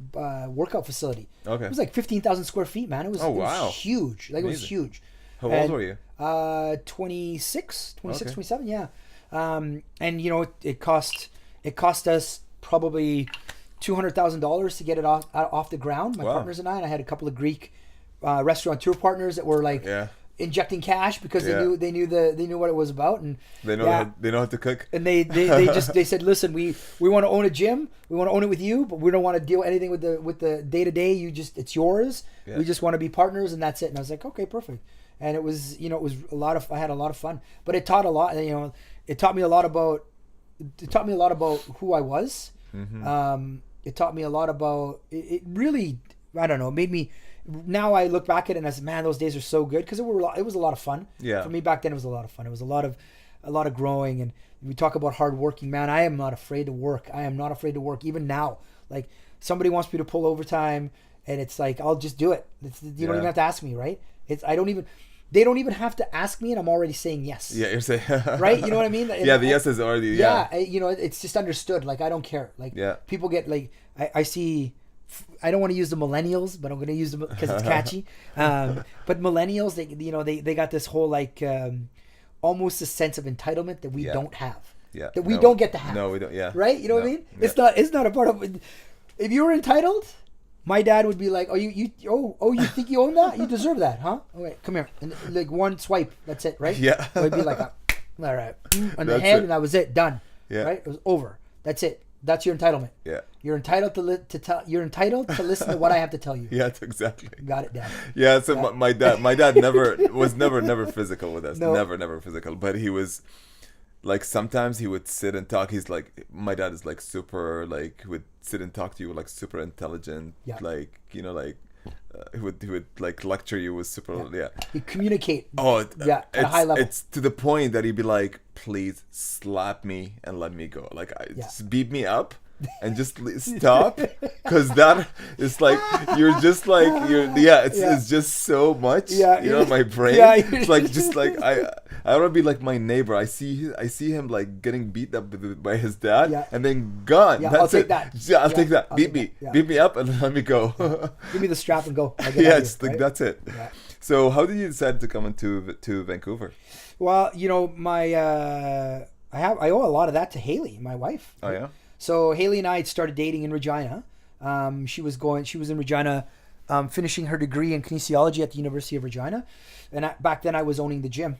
workout facility. Okay. It was like 15,000 square feet, man. It was, Oh, it was wow. huge. Like it was Amazing. huge. How old were you? 26, Okay. 27, yeah. And it cost us probably $200,000 to get it off the ground. My Wow. partners and I had a couple of Greek restaurateur partners that were like injecting cash because they knew what it was about, and They know how to cook. and they said, listen, we want to own a gym, we want to own it with you, but we don't want to deal anything with the day to day. It's yours. Yeah. We just want to be partners, and that's it. And I was like, okay, perfect. And it was I had a lot of fun, but it taught a lot. It taught me a lot about who I was. Mm-hmm. It taught me a lot about it really, I don't know, it made me. Now I look back at it and I said, man, those days are so good, because it was a lot of fun. Yeah. For me back then, it was a lot of fun. It was a lot of growing, and we talk about hard working, man. I am not afraid to work. I am not afraid to work even now. Like somebody wants me to pull overtime, and it's like I'll just do it. You don't even have to ask me, right? They don't even have to ask me, and I'm already saying yes. Yeah, you're saying right? You know what I mean? Yeah, the yes is already It's just understood. Like I don't care. Like Yeah. people get like I see. I don't want to use the millennials, but I'm going to use them because it's catchy. But millennials, they got this whole like almost a sense of entitlement that we don't have. Yeah. That we don't get to have. No, we don't. Yeah. Right? You know what I mean? Yeah. It's not a part of. If you were entitled, my dad would be like, "Oh, you think you own that? You deserve that, huh? Okay, come here." And like one swipe, that's it, right? Yeah. So it'd be like, all right, on the That's head, it. and that was it, done. Yeah. Right? It was over. That's it. That's your entitlement. Yeah. You're entitled You're entitled to listen to what I have to tell you. Yeah, exactly. Got it, Dad. Yeah, so my dad never physical with us. No. Never physical. But he was like, sometimes he would sit and talk. He's like, my dad is like super, like, he would sit and talk to you like super intelligent. Yeah. Like, he would like lecture you with super You communicate. at a high level. It's to the point that he'd be like, please slap me and let me go. Like, just beat me up and just stop, because that is like, it's just so much. My brain. Yeah. It's like just like I don't want to be like my neighbor. I see him like getting beat up by his dad, and then gone. Yeah, That's I'll take it. that. Yeah, I'll take that. I'll Beat take me, that. beat me up, and let me go. Give me the strap and go. Yeah, it's like that's it. Yeah. So how did you decide to come to Vancouver? Well, my I owe a lot of that to Haley, my wife. Oh yeah. So Haley and I had started dating in Regina. She was in Regina, finishing her degree in kinesiology at the University of Regina, and back then I was owning the gym.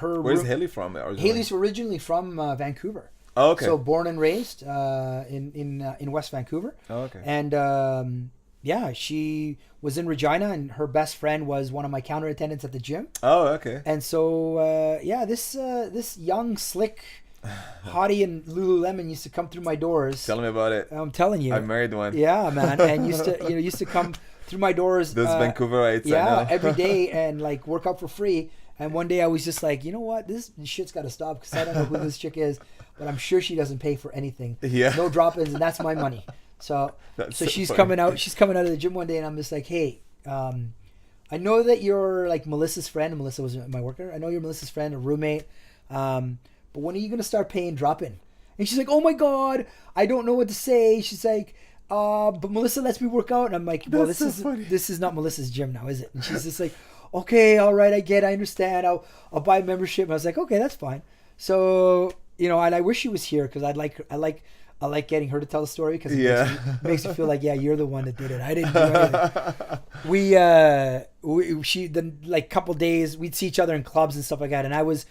Where's Haley from? Originally? Haley's originally from Vancouver. Oh, okay. So born and raised in West Vancouver. Oh, okay. And she was in Regina, and her best friend was one of my counter attendants at the gym. Oh, okay. And so this young slick hottie in Lululemon used to come through my doors. Tell me about it. I'm telling you. I married one. Yeah, man, and used to come through my doors. Those Vancouverites. Yeah, I know. every day, and like work out for free. And one day I was just like, you know what, this shit's got to stop, because I don't know who this chick is, but I'm sure she doesn't pay for anything. Yeah. No drop-ins, and that's my money. So she's funny. coming out. She's coming out of the gym one day, and I'm just like, hey, I know that you're like Melissa's friend. Melissa was my worker. I know you're Melissa's friend, a roommate. But when are you gonna start paying drop-in? And she's like, oh my god, I don't know what to say. She's like, but Melissa lets me work out, and I'm like, well, this is not Melissa's gym now, is it? And she's just like, okay, all right, I understand. I'll buy a membership. And I was like, okay, that's fine. So and I wish she was here, because I like I like getting her to tell the story because Yeah. makes you feel like, yeah, you're the one that did it. I didn't do anything. She then like couple days we'd see each other in clubs and stuff like that, and I was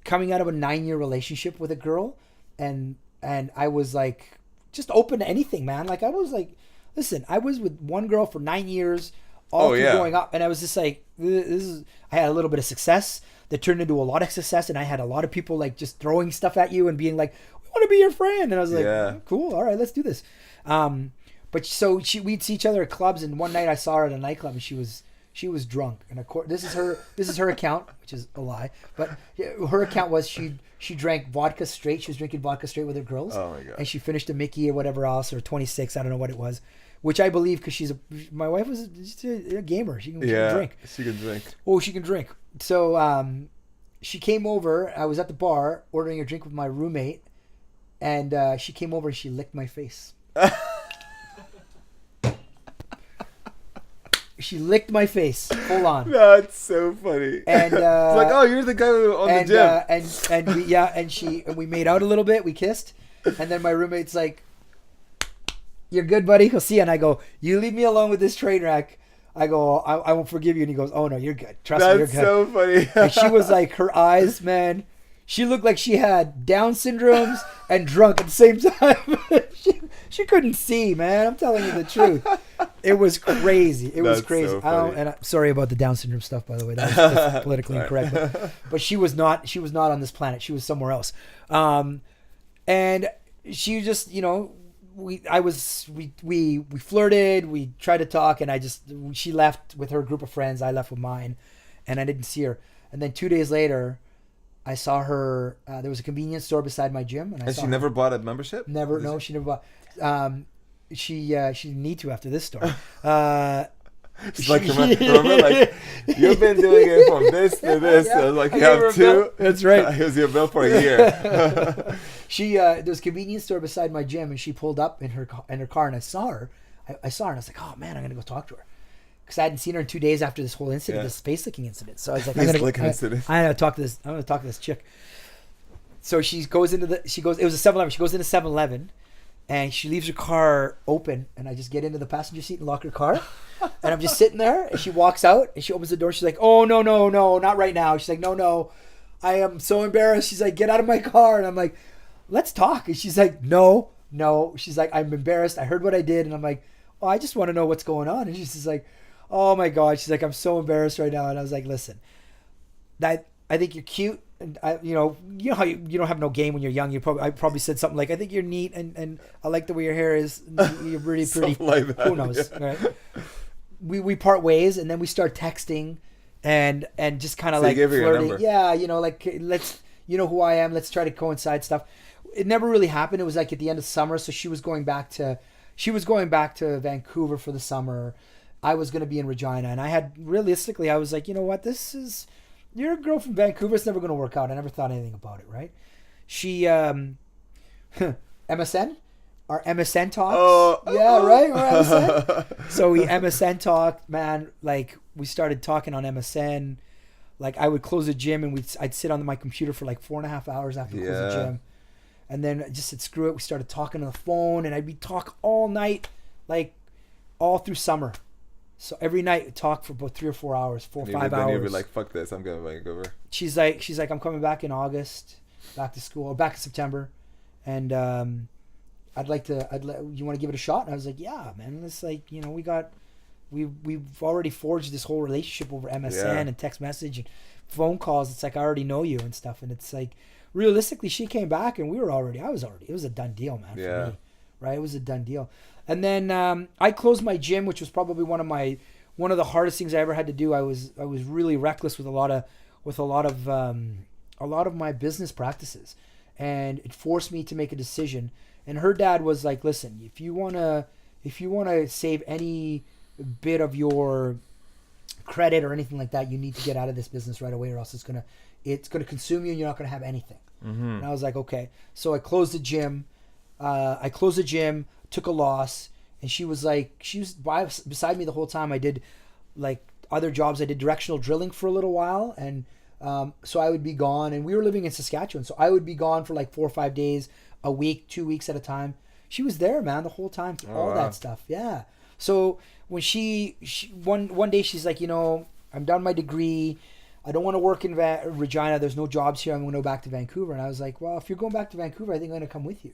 coming out of a 9-year relationship with a girl, and I was like just open to anything, man. Like I was like, listen, I was with one girl for 9 years, all through growing up, and I was just like, I had a little bit of success that turned into a lot of success, and I had a lot of people like just throwing stuff at you and being like, we want to be your friend, and I was like, cool, all right, let's do this. But so we'd see each other at clubs, and one night I saw her at a nightclub, and she was drunk, and of course this is her account, which is a lie, but her account was she drank vodka straight. She was drinking vodka straight with her girls. Oh my god! And she finished a Mickey or whatever else, or 26, I don't know what it was, which I believe because my wife was just a gamer. She can drink. She can drink. Oh, she can drink. So she came over. I was at the bar ordering a drink with my roommate, and she came over and she licked my face. She licked my face, full on. That's so funny. And it's like, oh, you're the guy on the gym. And we made out a little bit. We kissed, and then my roommate's like, "You're good, buddy. I'll see you." And I go, "You leave me alone with this train wreck." I go, I won't forgive you. And he goes, "Oh no, you're good. Trust me, you're good." That's so funny. And she was like, her eyes, man. She looked like she had Down syndromes and drunk at the same time. she couldn't see, man. I'm telling you the truth. It was crazy. It was crazy. So funny. And I'm sorry about the Down syndrome stuff, by the way. That's politically incorrect. But she was not. She was not on this planet. She was somewhere else. And she just, we flirted. We tried to talk, and she left with her group of friends. I left with mine, and I didn't see her. And then 2 days later, I saw her. There was a convenience store beside my gym, and she never bought a membership. Never. No, she never bought. She didn't need to after this story. It's like remember, like you've been doing it from this to this. Yeah, like you have two. That's right. Here's your bill for a year. There was a convenience store beside my gym, and she pulled up in her car, and I saw her. I saw her, and I was like, oh man, I'm gonna go talk to her. Because I hadn't seen her in 2 days after this whole incident, this face licking incident. So I was like, I'm gonna talk to this chick. So she goes. It was a 7-Eleven. She goes into 7-Eleven, and she leaves her car open, and I just get into the passenger seat and lock her car. And I'm just sitting there, and she walks out, and she opens the door. She's like, oh no, not right now. She's like, no, I am so embarrassed. She's like, get out of my car. And I'm like, let's talk. And she's like, no. She's like, I'm embarrassed. I heard what I did. And I'm like, oh, I just want to know what's going on. And she's just like, oh my God. She's like, I'm so embarrassed right now. And I was like, listen, I think you're cute. And you know how you don't have no game when you're young. I probably said something like, I think you're neat, and I like the way your hair is. You're really pretty. Like that. Who knows, right? We part ways, and then we start texting, and just kind of like flirting. Yeah, like let's, who I am. Let's try to coincide stuff. It never really happened. It was like at the end of summer, so she was going back to Vancouver for the summer. I was going to be in Regina, and I was like, you know what, you're a girl from Vancouver. It's never going to work out. I never thought anything about it, right? She, MSN? Our MSN talks. Right? We're MSN. So we MSN talked, man. Like, we started talking on MSN. Like, I would close the gym, and I'd sit on my computer for like 4.5 hours after close the gym. And then I just said, screw it. We started talking on the phone, and I'd talk all night, like, all through summer. So every night we talk for about 3 or 4 hours, 4 or 5 hours. Then you'd be like, fuck this, I'm going to Vancouver. She's like, I'm coming back in August, back to school, or back in September. And you want to give it a shot? And I was like, yeah, man. It's like, we've already forged this whole relationship over MSN and text message and phone calls. It's like, I already know you and stuff. And it's like, realistically, she came back, and it was a done deal, man, for me. Right? It was a done deal. And then I closed my gym, which was probably one of the hardest things I ever had to do. I was really reckless with a lot of my business practices, and it forced me to make a decision. And her dad was like, "Listen, if you wanna save any bit of your credit or anything like that, you need to get out of this business right away, or else it's gonna consume you, and you're not gonna have anything." Mm-hmm. And I was like, "Okay." So I closed the gym. Took a loss, and she was beside me the whole time. I did like other jobs. I did directional drilling for a little while, and so I would be gone, and we were living in Saskatchewan, so I would be gone for like 4 or 5 days a week, 2 weeks at a time. She was there, man, the whole time, all wow. that stuff. Yeah. So when she one day she's like, I'm done my degree. I don't want to work in Regina. There's no jobs here. I'm going to go back to Vancouver. And I was like, well, if you're going back to Vancouver, I think I'm going to come with you.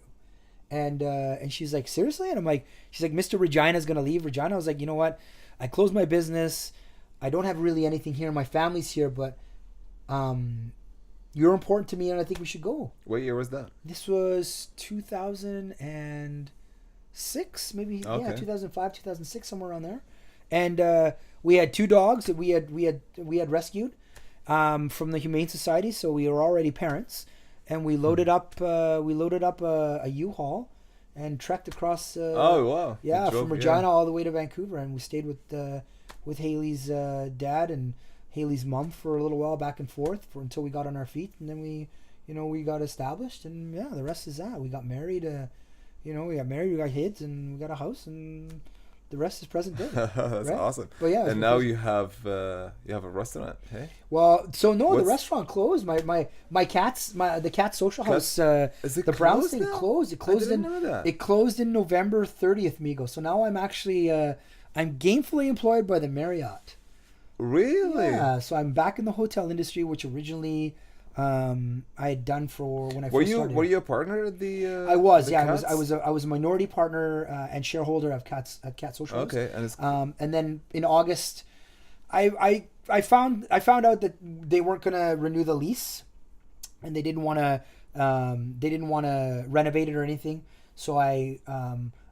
And she's like, seriously? And I'm like, she's like, Mr. Regina's going to leave Regina. I was like, you know what? I closed my business. I don't have really anything here. My family's here, but you're important to me, and I think we should go. What year was that? This was 2006, maybe. Okay. Yeah, 2005, 2006, somewhere around there. And we had 2 dogs that we had rescued from the Humane Society, so we were already parents. And we loaded up a U-Haul and trekked across. Oh wow! Yeah, from Regina all the way to Vancouver, and we stayed with Haley's dad and Haley's mom for a little while, back and forth until we got on our feet, and then we got established, and yeah, the rest is that. We got married. We got kids, and we got a house, and the rest is present day. That's right? Awesome. But yeah, and now you have a restaurant, hey? Well, so no, the restaurant closed. The cat social house, the brown thing closed. It closed It closed in November 30th, Meego. So now I'm actually I'm gainfully employed by the Marriott. Really? Yeah. So I'm back in the hotel industry, which originally I had done for when I first started. Were you a partner at the? I was. Yeah, Cats? I was a minority partner and shareholder of Cat Social House. Okay, and then in August, I found out that they weren't gonna renew the lease, and they didn't want to renovate it or anything. So I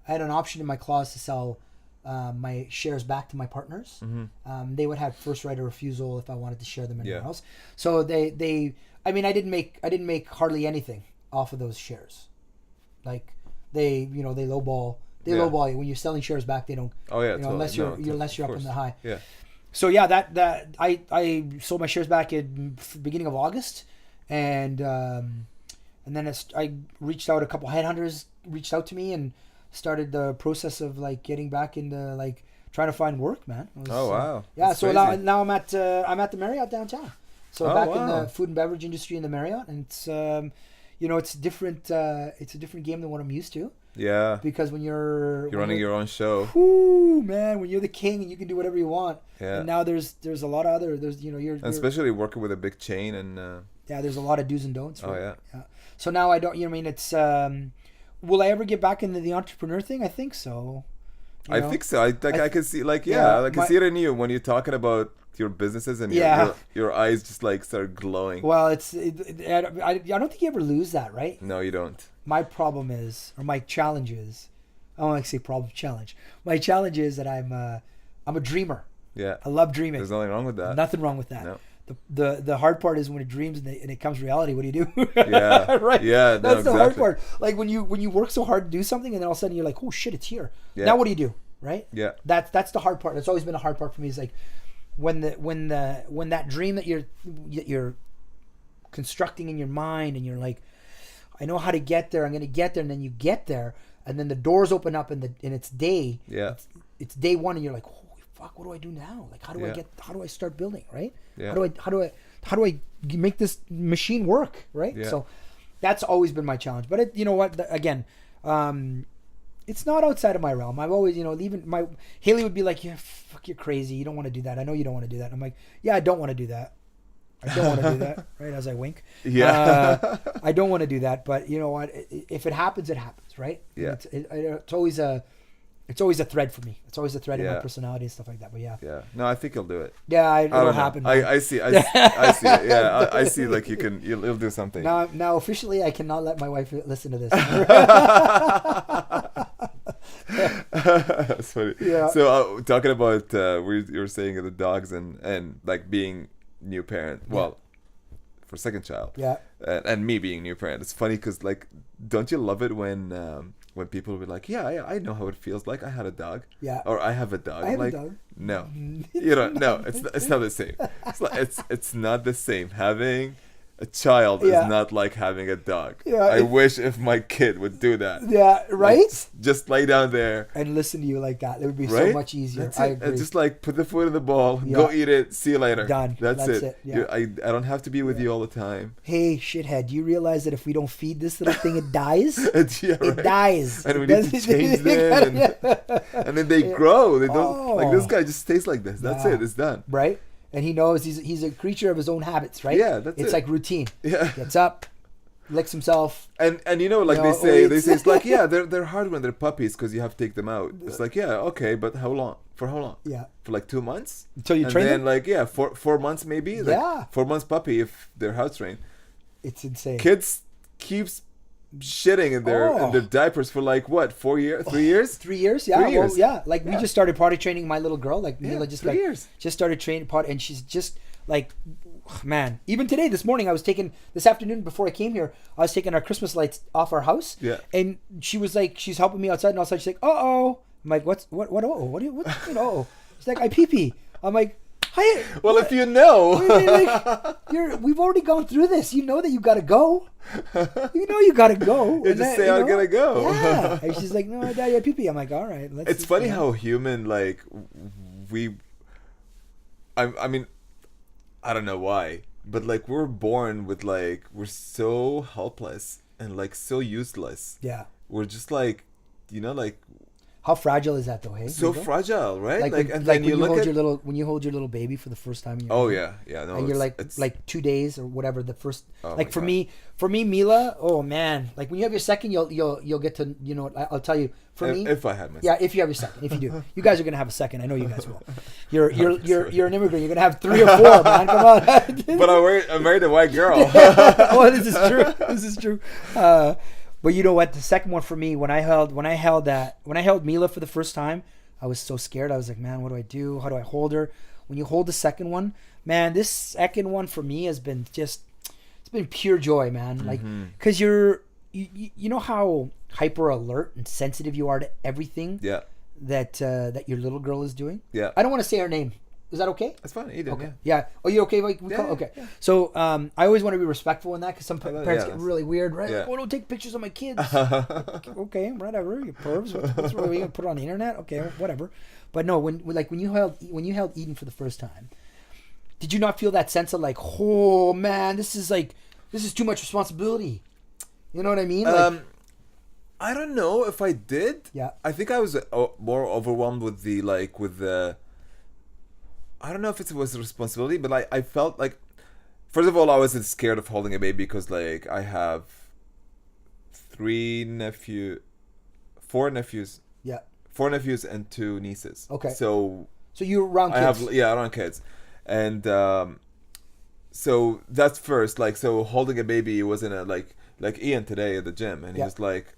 had an option in my clause to sell my shares back to my partners. Mm-hmm. They would have first right of refusal if I wanted to share them anywhere else. So I didn't make hardly anything off of those shares. Like they lowball you when you're selling shares back. They don't. Oh yeah. Unless you're up in the high. Yeah. So yeah, that I sold my shares back in the beginning of August, and then I reached out. A couple headhunters reached out to me and started the process of like getting back into like trying to find work, man. Wow. Yeah. That's so crazy. now I'm at the Marriott downtown. So back in the food and beverage industry in the Marriott, and it's it's different. It's a different game than what I'm used to. Yeah. Because when you're running your own show. Whoo, man! When you're the king and you can do whatever you want. Yeah. And now there's a lot of other you're especially working with a big chain and. Yeah, there's a lot of do's and don'ts. Right? Oh yeah. Yeah. So now I don't. It's. Will I ever get back into the entrepreneur thing? I think so. I think so. I can see I can see it in you when you're talking about your businesses and your eyes just like start glowing. Well, I don't think you ever lose that, right? No, you don't. My problem is, or my challenge is, I don't like to say problem, challenge. My challenge is that I'm a dreamer. Yeah. I love dreaming. There's nothing wrong with that. Nothing wrong with that. No. The hard part is when it dreams and it comes reality. What do you do? Yeah. Right. Yeah. That's the hard part. Like when you work so hard to do something and then all of a sudden you're like, oh shit, it's here. Yeah. Now what do you do? Right. Yeah. That's the hard part. That's always been a hard part for me. Is like when that dream that you're constructing in your mind and you're like, I know how to get there. I'm gonna get there, and then you get there, and then the doors open up and it's day. Yeah. It's day one, and you're like, holy fuck, what do I do now? Like, how do I start building? Right. Yeah. How do I make this machine work? Right. Yeah. So that's always been my challenge. But you know what? Again, it's not outside of my realm. I've always, even Haley would be like, yeah, fuck, you're crazy. You don't want to do that. I know you don't want to do that. I'm like, yeah, I don't want to do that. I don't want to do that. Right. As I wink. Yeah. I don't want to do that. But you know what? If it happens, it happens. Right. Yeah. It's always a thread for me. It's always a thread in my personality and stuff like that. But yeah. Yeah. No, I think you'll do it. Yeah, it'll happen. I see. I see it. Yeah, I see. Like you'll do something. Now officially, I cannot let my wife listen to this. That's funny. Yeah. So talking about you were saying the dogs and like being new parent. Well, for second child. Yeah. And me being new parent. It's funny because like, don't you love it when people will be like, yeah, I know how it feels like. I had a dog. Yeah. Or I have a dog. I have a dog. No, you don't. No, it's not the same. It's not the same having a child is Yeah. not like having a dog. Yeah, I wish if my kid would do that. Yeah, right? Like, just lay down there. And listen to you like that. It would be Right? so much easier. That's I it. agree. And just like put the food in the bowl, Yeah. go eat it, see you later. Done. That's it. Yeah. I don't have to be with you all the time. Hey, shithead, do you realize that if we don't feed this little thing, it dies? Yeah, It right. dies. And we It need to doesn't- change them. And then they grow. They don't like this Oh. guy just stays like this. That's Yeah. it. It's done. Right? And he knows he's a creature of his own habits, right? Yeah, that's it's it. like routine. Yeah. Gets up, licks himself. And you know, like You know, they it's- say it's like, yeah, they're hard when they're puppies because you have to take them out. It's like, yeah, okay, but how long? For how long? Yeah. For like 2 months? Until you and train then them? like, yeah, 4 months maybe. Like, Yeah. 4 months puppy if they're house trained. It's insane. Kids keeps shitting in their diapers for like what, 4 years, 3 years? 3 years, yeah. 3 years. Well, yeah. Like we Yeah. just started potty training my little girl. Like Mila just 3 like years. just started training potty, and she's just like, man. Even today, this morning, this afternoon before I came here, I was taking our Christmas lights off our house. Yeah. And she was like, she's helping me outside, and outside she's like, uh-oh. I'm like, what? What do you? Uh-oh. She's like, I pee. I'm like, hi. Well, what? if you know. Like, we've already gone through this. You know that you gotta go. You know you gotta go. You And just that, say, "I'm gonna go." Yeah. And she's like, no, Daddy, I pee. I'm like, all right. Let's. It's funny how human, like, I mean, I don't know why, but like we're born with like, we're so helpless and like so useless. Yeah. We're just like, you know, like How fragile is that though? Hey, so Meego? fragile, right? Like, Like, when, and like then when you you look hold at, your little baby for the first time. In your oh life, yeah, no, and you're it's, like 2 days or whatever the first. Oh like my for God. me, Mila. Oh man, like when you have your second, you'll get to, you know. I'll tell you. For me, if I had my yeah, if you have your second, if you do, you guys are gonna have a second. I know you guys will. You're an immigrant. You're gonna have 3 or 4, man. Come on. but I married a white girl. Oh, this is true. This is true. But you know what? The second one for me, when I held Mila for the first time, I was so scared. I was like, man, what do I do? How do I hold her? When you hold the second one, man, this second one for me has been it's been pure joy, man. Like, because you know how hyper alert and sensitive you are to everything. Yeah, That your little girl is doing. yeah, I don't want to say her name. Is that okay? that's fine. You did, Okay. Yeah. Oh, you okay? Okay. yeah. So, I always want to be respectful in that because some Yeah, parents get that's- really weird, right? yeah. Like, oh, don't take pictures of my kids. Okay, whatever. You pervs. What's really you gonna put it on the internet? Okay, whatever. But no, when you held Eden for the first time, did you not feel that sense of like, oh man, this is too much responsibility? You know what I mean? Like, I don't know if I did. Yeah. I think I was more overwhelmed with the. I don't know if it was a responsibility, but I felt like, first of all, I wasn't scared of holding a baby because like I have 4 nephews. Yeah. 4 nephews and 2 nieces. Okay. So you're around kids. around kids, and so that's first. Like, so holding a baby wasn't a like Ian today at the gym, and he was like,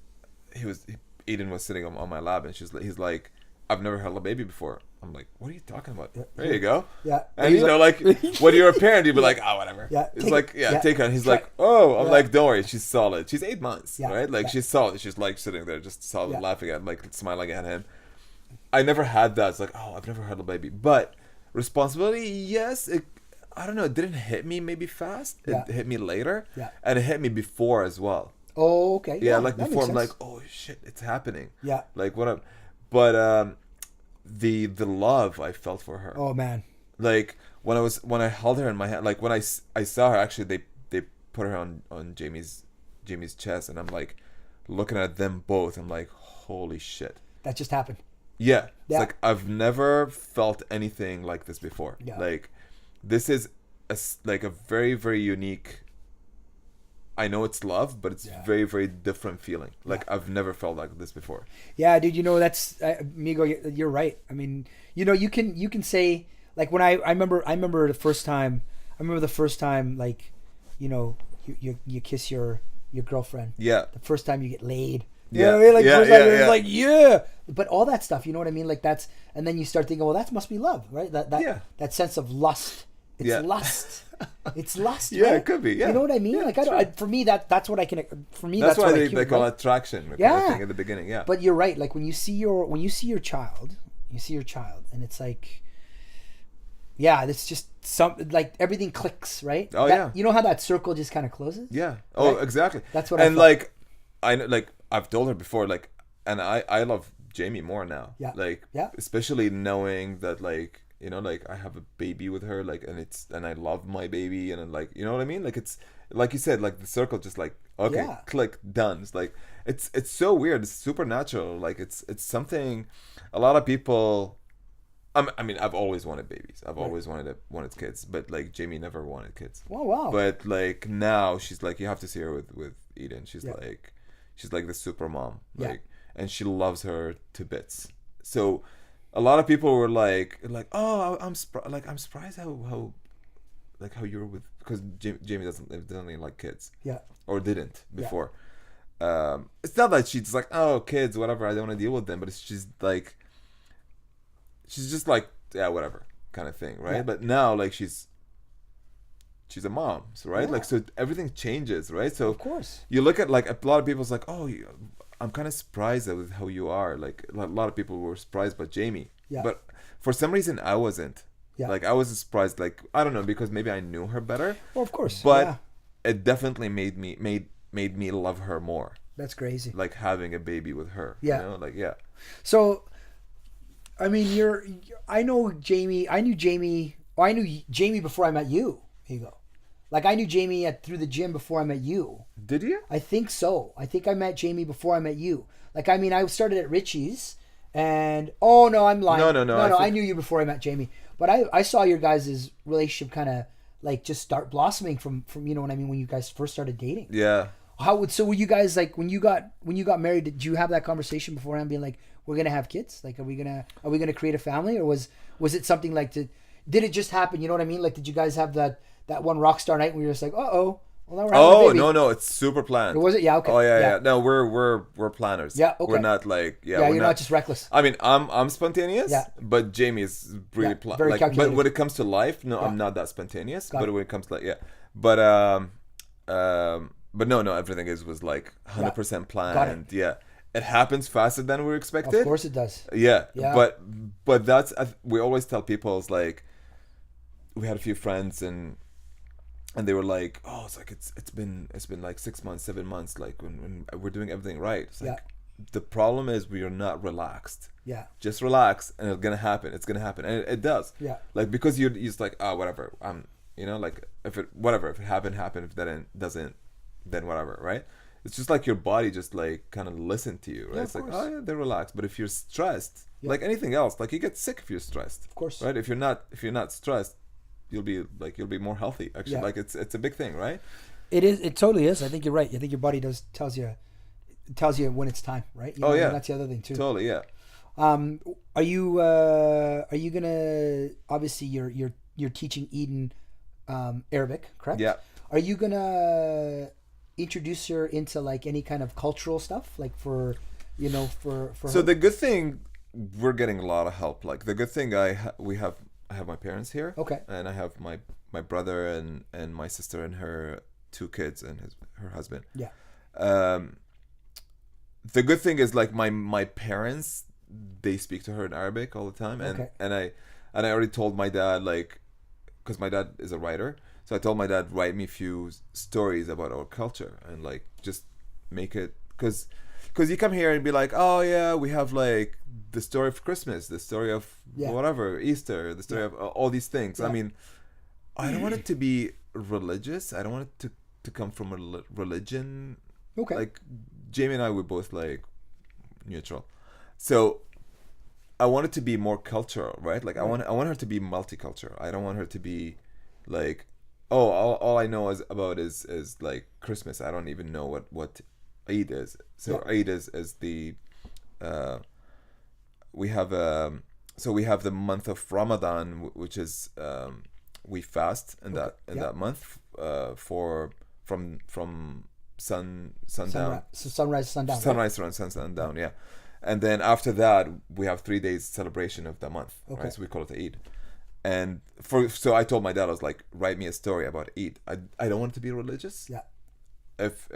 Eden was sitting on my lap, and he's like, I've never held a baby before. I'm like, what are you talking about? There you go. Yeah. And you know, like when you're a parent, you'd be like, oh, whatever. Yeah. It's Take like, it. Yeah. take her. And he's Try- like, oh, I'm Yeah. like, don't worry, she's solid. She's 8 months, Yeah. right? Like Yeah. she's solid. She's like sitting there, just solid, Yeah. laughing at him, like smiling at him. I never had that. It's like, oh, I've never had a baby. But responsibility, yes. I don't know. It didn't hit me maybe fast. Yeah. It hit me later. Yeah. And it hit me before as well. Oh, okay. Yeah, like that before makes I'm like, sense. oh shit, it's happening. Yeah. Like what up? But the love I felt for her. Oh man. Like when I held her in my hand, like when I saw her, actually they put her on Jamie's chest, and I'm like looking at them both. I'm like, holy shit. That just happened. Yeah. It's Yeah. like I've never felt anything like this before. Yeah. Like this is like a very, very unique. I know it's love, but it's very, very different feeling. Like I've never felt like this before. Yeah, dude. You know that's Meego. You're right. I mean, you know, you can say like when I remember the first time. I remember the first time like, you know, you kiss your girlfriend. Yeah. The first time you get laid. Yeah. You know what I mean? Like Yeah, first time yeah, you're yeah. like yeah. But all that stuff, you know what I mean? Like that's, and then you start thinking, well, that must be love, right? That sense of lust. It's lust. It's lust. Yeah, right? it could be. Yeah. You know what I mean? Yeah, like that's right. for me that's what I can. For me, That's why what they call it attraction. Kind of thing at the beginning. Yeah. But you're right. Like when you see your child, and it's like Yeah, it's just like everything clicks, right? Oh, yeah. You know how that circle just kind of closes? Yeah. Oh, Right? exactly. That's what and I felt. like I know, like I've told her before, like, and I love Jamie more now. Yeah. Like, Yeah. especially knowing that, like, like I have a baby with her, like, and I love my baby, and like, you know what I mean? Like, it's like you said, like the circle just like, okay, Yeah. click, done. It's like it's so weird. It's supernatural. Like, it's something a lot of people. I mean, I've always wanted babies. I've always wanted kids, but like Jamie never wanted kids. Oh, wow. But like now she's like, you have to see her with Eden. She's Yeah. like the super mom. Yeah. Like, and she loves her to bits. So a lot of people were like, oh, I'm surprised how you're with, because Jamie doesn't really like kids. Yeah. Or didn't before. It's not that she's like, oh, kids, whatever, I don't want to deal with them, but it's just like, she's just like, yeah, whatever kind of thing, right? Yeah. But now, like, she's a mom, so, right? Yeah. Like, so everything changes, right? So Of course. you look at, like, a lot of people's like, oh, I'm kind of surprised with how you are. Like, a lot of people were surprised by Jamie. Yeah. But for some reason, I wasn't. Yeah. Like, I wasn't surprised. Like, I don't know, because maybe I knew her better. Well, of course. But yeah. it definitely made me love her more. That's crazy. Like, having a baby with her. Yeah. You know? Like, yeah. So, I mean, I knew Jamie before I met you, Meego. Like, I knew Jamie through the gym before I met you. Did you? I think so. I think I met Jamie before I met you. Like, I mean, I started at Richie's, and oh no, I'm lying. No. I knew you before I met Jamie, but I saw your guys' relationship kind of like just start blossoming from you know what I mean, when you guys first started dating. Yeah. So were you guys like when you got married? Did you have that conversation beforehand, being like, we're gonna have kids? Like, are we gonna create a family, or was it something like did it just happen? You know what I mean? Like, did you guys have that one rock star night where you're just like, well, now we're having a baby? No, it's super planned. Or was it? Yeah, okay. Oh yeah. No, we're planners. Yeah, okay. We're not like You're not just reckless. I mean, I'm spontaneous. Yeah. But Jamie is really very like. calculated. But when it comes to life, no, Yeah. I'm not that spontaneous. Got But it. when it comes to but no, everything was like 100% planned. Got it. Yeah, it happens faster than we expected. Of course it does. Yeah. Yeah. But that's, we always tell people, it's like, we had a few friends and they were like, oh, it's like it's been like 6 months, 7 months, like when we're doing everything right. It's like, the problem is we are not relaxed. Yeah. Just relax and it's gonna happen. It's gonna happen, and it does. Yeah. Like, because you're just like, oh, whatever. Like, if it happened, if that doesn't, then whatever, right? It's just like your body just like kind of listen to you, right? Yeah, It's of like, course. oh yeah, they're relaxed. But if you're stressed, Yeah. like anything else, like you get sick if you're stressed. Of course. Right? If you're not stressed, you'll be more healthy. Actually, Yeah. like it's a big thing, right? It is. It totally is. I think you're right. I think your body tells you when it's time, right? You know, yeah. That's the other thing too. Totally, yeah. Are you gonna, obviously you're teaching Eden Arabic, correct? Yeah. Are you gonna introduce her into like any kind of cultural stuff, like for for So her? the good thing, we're getting a lot of help. Like, the good thing, I have my parents here. Okay. And I have my brother and my sister and her 2 kids and her husband. Yeah. The good thing is, like, my parents, they speak to her in Arabic all the time, and Okay. and I already told my dad, like, because my dad is a writer, so I told my dad, write me a few stories about our culture and like just make it, because you come here and be like, oh yeah, we have like the story of Christmas, the story of Yeah. whatever, Easter, the story of all these things. Yeah. I mean, I don't want it to be religious. I don't want it to come from a religion. Okay. Like, Jamie and I were both like neutral, so I want it to be more cultural, right? Like, I want her to be multicultural. I don't want her to be like, oh, all I know is like Christmas. I don't even know what Eid is. So Yeah. Eid is the we have the month of Ramadan, which is we fast in that month from sundown. Sunrise, sundown. Sunrise around sundown, yeah. And then after that, we have 3 days celebration of the month, Okay. right? So we call it Eid. And so I told my dad, I was like, write me a story about Eid. I don't want it to be religious. Yeah. If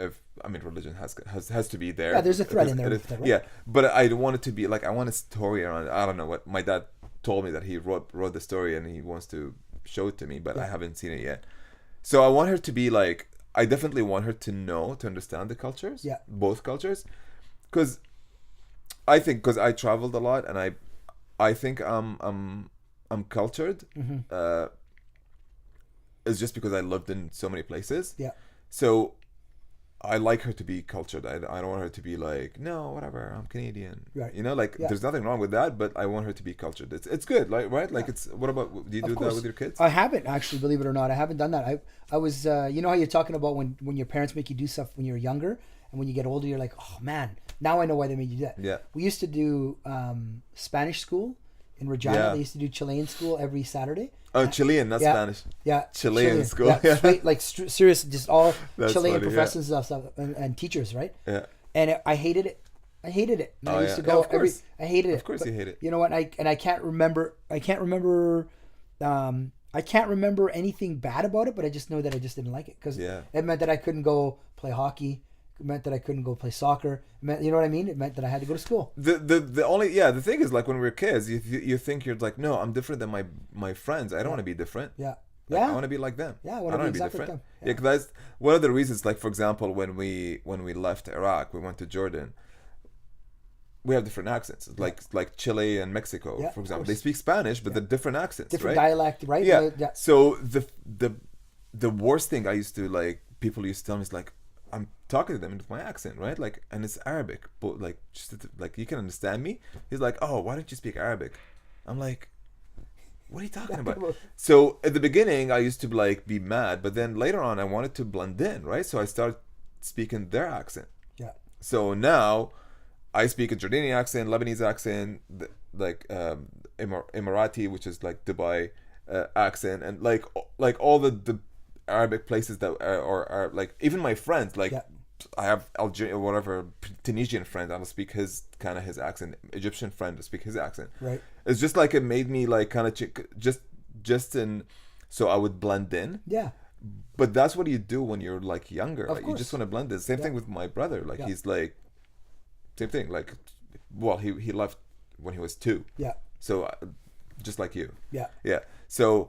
I mean, religion has to be there. Yeah, there's a thread in there It with is- that, right? Yeah, but I don't want it to be like, I want a story around. I don't know what my dad told me that he wrote the story and he wants to show it to me, but I haven't seen it yet. So I want her to be like, I definitely want her to understand the cultures, both cultures, because I traveled a lot, and I think I'm cultured. It's just because I lived in so many places. Yeah. So I like her to be cultured. I don't want her to be like, no, whatever, I'm Canadian. Right. You know, like there's nothing wrong with that, but I want her to be cultured. It's good, like, right? Like it's, what about, do you do that with your kids? I haven't actually, believe it or not. I haven't done that. I was, you know how you're talking about when your parents make you do stuff when you're younger, and when you get older, you're like, oh man, now I know why they made you do that. Yeah. We used to do Spanish school in Regina. Yeah. They used to do Chilean school every Saturday. Oh, Chilean, not Spanish. Yeah, Chilean school. Yeah, straight, like serious, just all Chilean professors and stuff, and teachers, right? Yeah. And I hated it. I hated it. And I used to go I hated it. Of course, you hate it. You know what? I can't remember. I can't remember anything bad about it, but I just know that I just didn't like it because it meant that I couldn't go play hockey. It meant that I couldn't go play soccer. It meant, you know what I mean? It meant that I had to go to school. The thing is, like, when we were kids, you think you're like, no, I'm different than my friends. I don't want to be different. Yeah. Like, I want to be like them. Yeah, I want to be exactly like them. Yeah, because that's one of the reasons. Like, for example, when we left Iraq, we went to Jordan. We have different accents, like Chile and Mexico, for example. They speak Spanish, but they're different accents, different dialect, right? Yeah. So the worst thing people used to tell me is like, I'm talking to them in my accent, right? Like, and it's Arabic, but like, just like, you can understand me. He's like, oh, why don't you speak Arabic? I'm like, what are you talking about? So at the beginning, I used to like be mad, but then later on, I wanted to blend in, right? So I started speaking their accent. Yeah. So now I speak a Jordanian accent, Lebanese accent, like Emirati, which is like Dubai accent, and like all the Arabic places that are like, even my friends, like I have Algerian, whatever, Tunisian friend, I'll speak his accent. Egyptian friend, I'll speak his accent. Right. It's just like, it made me like kind of so I would blend in. Yeah. But that's what you do when you're like younger. Like, you just want to blend in. Same thing with my brother. Like he's like, same thing. Like, well, he left when he was 2. Yeah. So just like you. Yeah. Yeah. So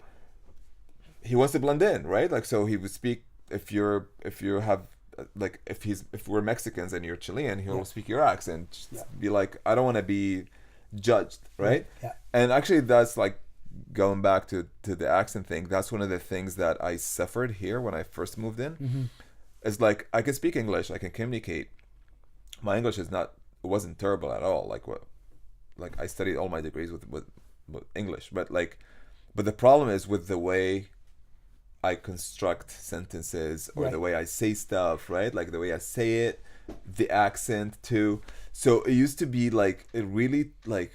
he wants to blend in, right? Like, so he would speak, if we're Mexicans and you're Chilean, he'll speak your accent. Just be like, I don't want to be judged, right? Yeah. And actually, that's like, going back to the accent thing, that's one of the things that I suffered here when I first moved in. Mm-hmm. It's like, I can speak English, I can communicate. My English wasn't terrible at all. Like I studied all my degrees with English, but the problem is with the way I construct sentences, or the way I say stuff, right? Like the way I say it, the accent too. So it used to be like, it really, like,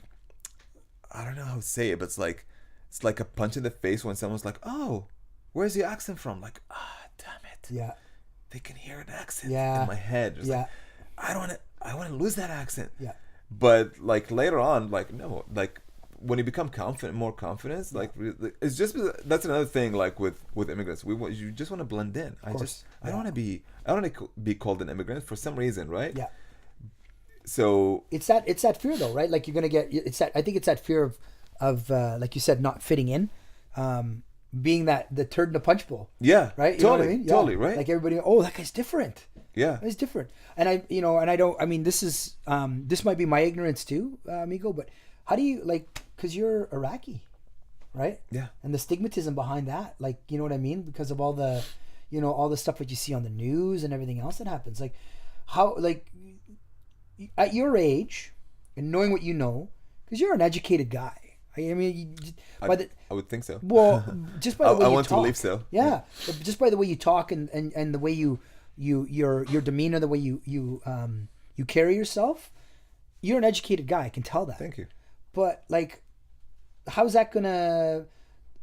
I don't know how to say it, but it's like a punch in the face when someone's like, oh, where's your accent from? Like, damn it. Yeah. They can hear an accent in my head. It's like, I want to lose that accent. Yeah. But like later on, like, no, like, when you become more confident, like, it's just, that's another thing, like with immigrants, you just want to blend in. I don't want to be called an immigrant for some reason, right? Yeah. So it's that fear though, right? Like, you're gonna get, I think it's that fear of like you said, not fitting in, being the turd in the punch bowl. Yeah. Right. You know what I mean? Totally. Right. Like, everybody, that guy's different. Yeah. He's different. And this might be my ignorance too, Meego, but how do you, like, because you're Iraqi, right? Yeah. And the stigmatism behind that, like, you know what I mean? Because of all the, all the stuff that you see on the news and everything else that happens. Like, how, like, at your age and knowing what you know, because you're an educated guy. I mean, I would think so. Well, just by the way I you want talk. to believe so. Yeah. Just by the way you talk and the way your demeanor, the way you carry yourself, you're an educated guy. I can tell that. Thank you. But like, how's that gonna,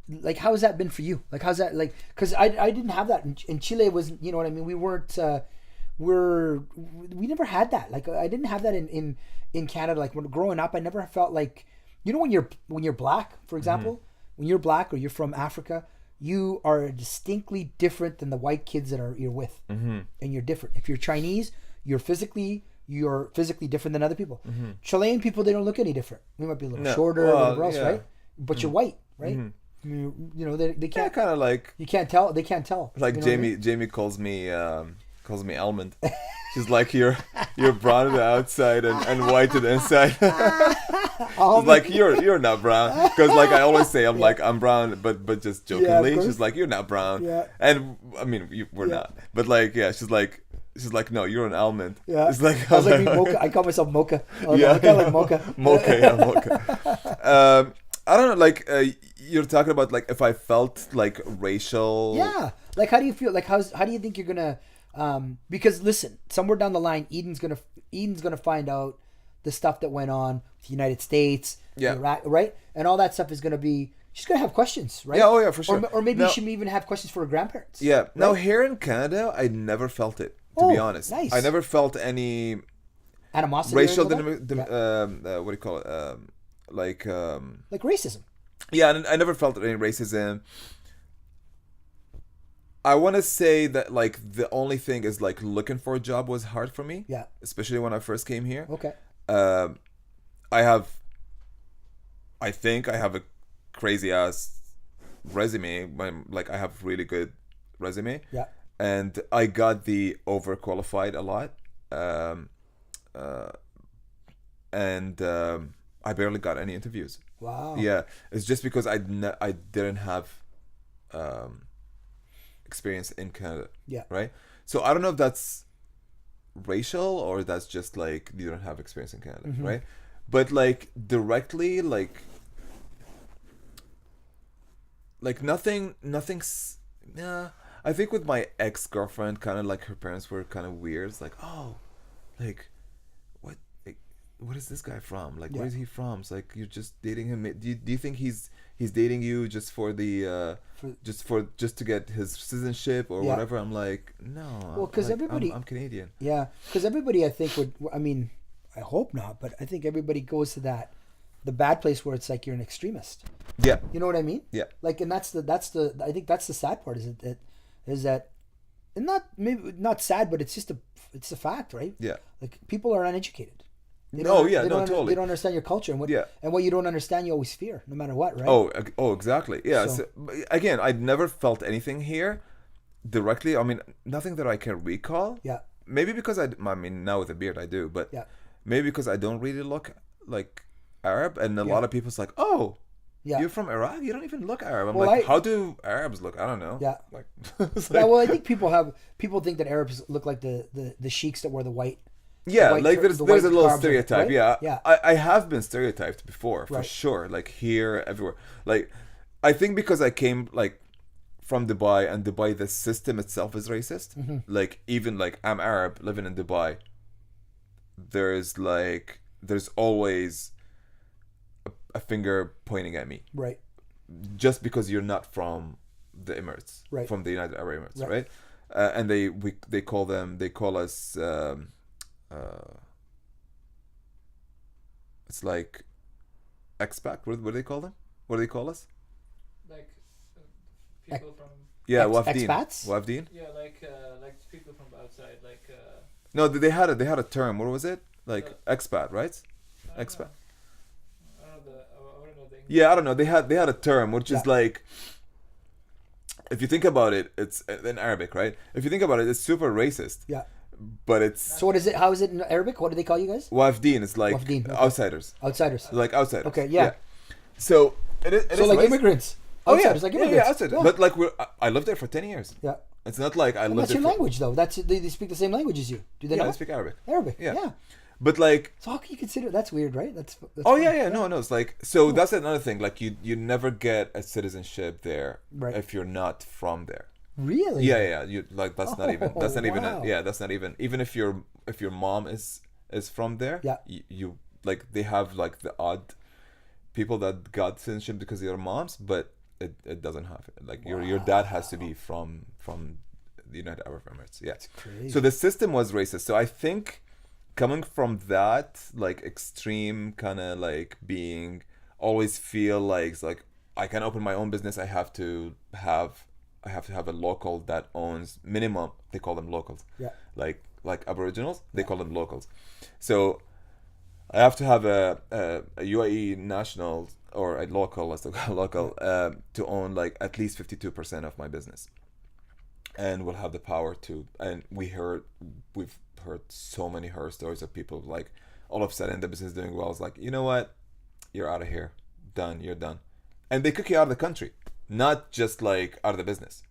like, how has that been for you? Like, how's that, like, because I didn't have that in Chile. It wasn't, you know what I mean? We weren't, we never had that. Like, I didn't have that in Canada. Like, when growing up, I never felt like, when you're black, for example, mm-hmm. when you're black or you're from Africa, you are distinctly different than the white kids that you're with, mm-hmm. and you're different. If you're Chinese, you're physically different than other people. Mm-hmm. Chilean people, they don't look any different. We might be a little shorter or whatever else, right? but you're white, right? Mhm. I mean, you know, they Yeah, can't. kind of like You can't tell. They can't tell. like you know what I mean? Jamie calls me almond. She's like you're brown on the outside and white on the inside. She's like you're not brown, because like I always say I'm brown, but just jokingly. course. She's like you're not brown. Yeah. And I mean we're not, but like yeah, she's like no, you're an almond. Yeah. It's like I was like mocha. I call myself mocha. yeah, I kind of like mocha. mocha, yeah, mocha. I don't know, like you're talking about like if I felt like racial. Yeah. Like, how do you feel? Like, how do you think you're gonna? Because listen, somewhere down the line, Eden's gonna find out the stuff that went on with the United States, Yeah. Iraq, right, and all that stuff is gonna be. She's gonna have questions, right? Yeah, oh yeah, for sure. Or maybe Now- she may even have questions for her grandparents. Yeah. right? Now here in Canada, I never felt it. To be honest, nice. I never felt any Animosity. or racial. anything like that? What do you call it? Like. Like racism. Yeah, and I never felt any racism. I want to say that like the only thing is like looking for a job was hard for me. Yeah. Especially when I first came here. Okay. I think I have a crazy ass resume. Like I have really good resume. Yeah. And I got the overqualified a lot. And I barely got any interviews. Wow. Yeah, it's just because I didn't have experience in Canada. Yeah. Right. So I don't know if that's racial or that's just like you don't have experience in Canada, Mm-hmm. right? But like directly, like nothing's. Yeah, I think with my ex-girlfriend, kind of like her parents were kind of weird. It's like, oh, like what is this guy from? Like, Yeah. where is he from? It's like you're just dating him. Do you think he's dating you just for the just to get his citizenship or Yeah. whatever? I'm like, no. Well, 'cause like, everybody- I'm Canadian. Yeah, because everybody, I think, would. I mean, I hope not, but I think everybody goes to the bad place where it's like you're an extremist. Yeah. You know what I mean? Yeah. Like, and that's the. I think that's the sad part. Is that, and not sad, but it's a fact, right? Yeah. Like, people are uneducated. They Oh, don't- yeah, they no, don't totally. They don't understand your culture, and what you don't understand, you always fear, no matter what, right? Oh, exactly. Yeah. So- So, again, I never felt anything here directly. I mean, nothing that I can recall. Yeah. Maybe because I mean, now with a beard I do, but Yeah. maybe because I don't really look like Arab, and a Yeah. lot of people's like, oh, Yeah. you're from Iraq? You don't even look Arab. I'm Well, like, how do Arabs look? I don't know. Yeah. Like, it's Yeah, like- well, I think people think that Arabs look like the sheiks that wear the white. yeah, white like cur- there's the a white little carbs, stereotype. right? Yeah. Yeah. I have been stereotyped before, for Right. sure. Like here, everywhere. Like, I think because I came like from Dubai, and Dubai, the system itself is racist. Mm-hmm. Like, even like I'm Arab living in Dubai. There's always a finger pointing at me, Right. just because you're not from the Emirates, Right. from the United Arab Emirates, Right. right? And they call us it's like expat. What do they call them? What do they call us? Like people from Yeah, Expats? Wafdeen. yeah, like people from outside, like No, they had a term. What was it? Like expat, right? I don't Expat. know. I don't know I don't know the English. Yeah, I don't know. They had a term which is Yeah. like, if you think about it, it's in Arabic, right? If you think about it, it's super racist. Yeah. But it's So what is it? How is it in Arabic? What do they call you guys? Wafdeen. It's like Wafdeen, okay. outsiders. Outsiders. Like outsiders. Okay, yeah. So it is So like racist. immigrants. Oh yeah, Outsiders, like immigrants. yeah, outsiders. Yeah. But like I lived there for 10 years. Yeah. It's not like I And lived that's your there. language, though. They speak the same language as you. Do they Yeah, not? I speak Arabic. Arabic. Yeah. Yeah. But like, So how can you consider that's weird, right? That's oh fine. yeah, no, it's like, so that's another thing. Like you never get a citizenship there Right. if you're not from there. Really? Yeah. You like that's not even wow. that's not even if your mom is from there. Yeah. You like they have like the odd people that got citizenship because of their moms, but it doesn't have it. Like your dad has to be from the United Arab Emirates. Yeah. crazy. So the system was racist. So I think coming from that like extreme kind of like being always feel like it's like I can open my own business. I have to have a local that owns minimum. They call them locals. Yeah. Like Aboriginals, they call them locals. So I have to have a UAE national or a local, let's talk local, to own like at least 52% of my business, and will have the power to. And we've heard so many horror stories of people like all of a sudden the business is doing well. It's like, you know what, you're out of here, done, you're done, and they kick you out of the country, not just like out of the business.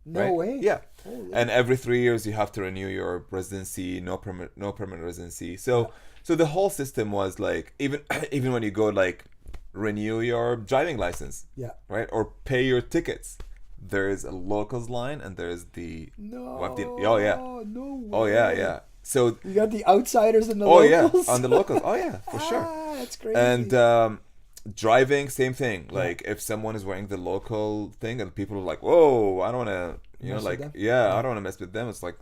No right? way. Yeah. Holy. And every 3 years you have to renew your residency, no permanent residency. So the whole system was like, even when you go like renew your driving license, Yeah. right, or pay your tickets, there is a locals line and there's the No. oh yeah, No way. oh yeah. So You got the outsiders and the oh locals. yeah, on the locals, oh yeah, for sure. Ah, that's crazy. And driving, same thing. Like if someone is wearing the local thing and people are like, whoa, I don't want to, you know, Mess like with them? yeah, Yeah. I don't want to mess with them. It's like,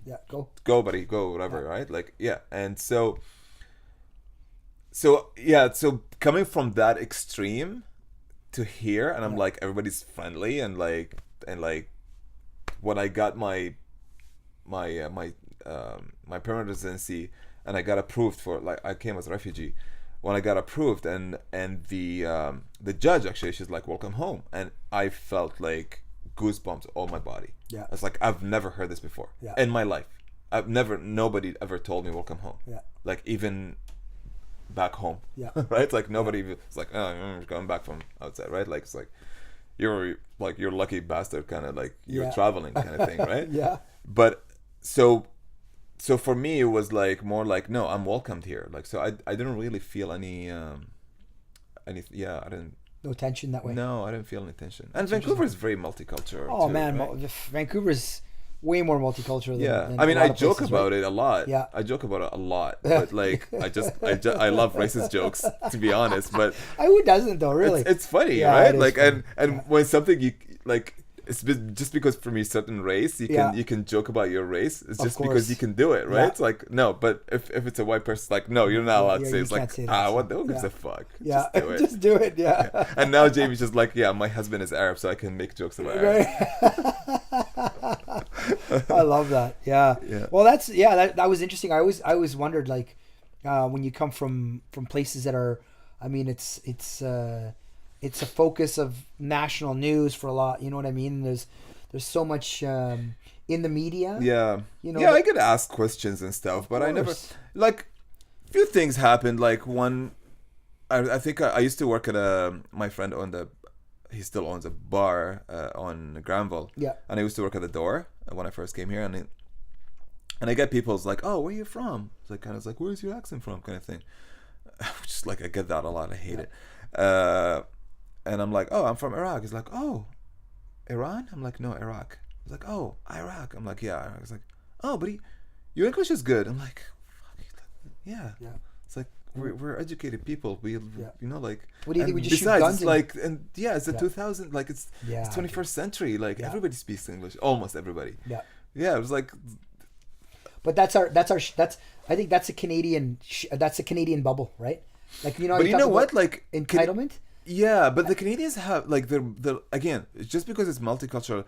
Yeah, go. go buddy, go, whatever, Yeah. right? Like yeah. And so yeah, so coming from that extreme to here, and I'm Yeah. like, everybody's friendly and like when I got my permanent residency and I got approved for, like, I came as a refugee. When I got approved, and the judge actually, she's like, welcome home, and I felt like goosebumps all my body. Yeah. It's like I've never heard this before Yeah. in my life. Nobody ever told me welcome home. Yeah. Like even back home. Yeah. Right? It's like nobody. It's like, oh, you're coming back from outside, right? Like it's like you're lucky bastard, kind of like you're Yeah. traveling kind of thing, right? Yeah. But so for me it was like more like, no, I'm welcomed here. Like so I didn't really feel any I didn't. No tension that way. No, I didn't feel any tension. And Vancouver is very multicultural. Oh too, man, right? Vancouver's way more multicultural. Yeah, than I mean, a lot I of joke places, about right? it a lot. Yeah. I joke about it a lot, but like, I love racist jokes, to be honest. But Who doesn't though? Really, it's funny, Yeah, right? it is Like, funny. and Yeah. when something you like, it's just because from a certain race, you can joke about your race. It's Of just because course. you can do it, right? Yeah. It's like, no, but if it's a white person, it's like, no, you're not allowed to Yeah, say. you It's like, can't say that, what? so- Who gives yeah. a fuck? yeah, Just do it. just do it. Yeah. And now Jamie's just like, yeah, my husband is Arab, so I can make jokes about Arab. I love that. Yeah. Yeah. Well, that was interesting. I always wondered, like, when you come from places that are, I mean, it's a focus of national news for a lot. You know what I mean? There's so much in the media. Yeah. You know, yeah, but- I get asked questions and stuff, but I never, course. like, few things happened. Like one, I think I used to work at my friend he still owns a bar on Granville. Yeah. And I used to work at the door when I first came here, and I get people's like, oh, where are you from? It's like, kind of like, where's your accent from, kind of thing. Just like, I get that a lot. I hate it. And I'm like, oh, I'm from Iraq. He's like, oh, Iran? I'm like, no, Iraq. He's like, oh, Iraq. I'm like, yeah, Iraq. He's like, oh, but your English is good. I'm like, yeah. Yeah. It's like, we're educated people. We, you know, like. What do you think? and We just shoot besides, guns it's and- like, and yeah, it's the Yeah. 2000, like it's Yeah, 21st century. Like Yeah. everybody speaks English, almost everybody. Yeah. Yeah, it was like, But that's I think that's a Canadian bubble, right? Like, you know. but you talk know about what? Like entitlement. Yeah, but the Canadians have like they're again, it's just because it's multicultural,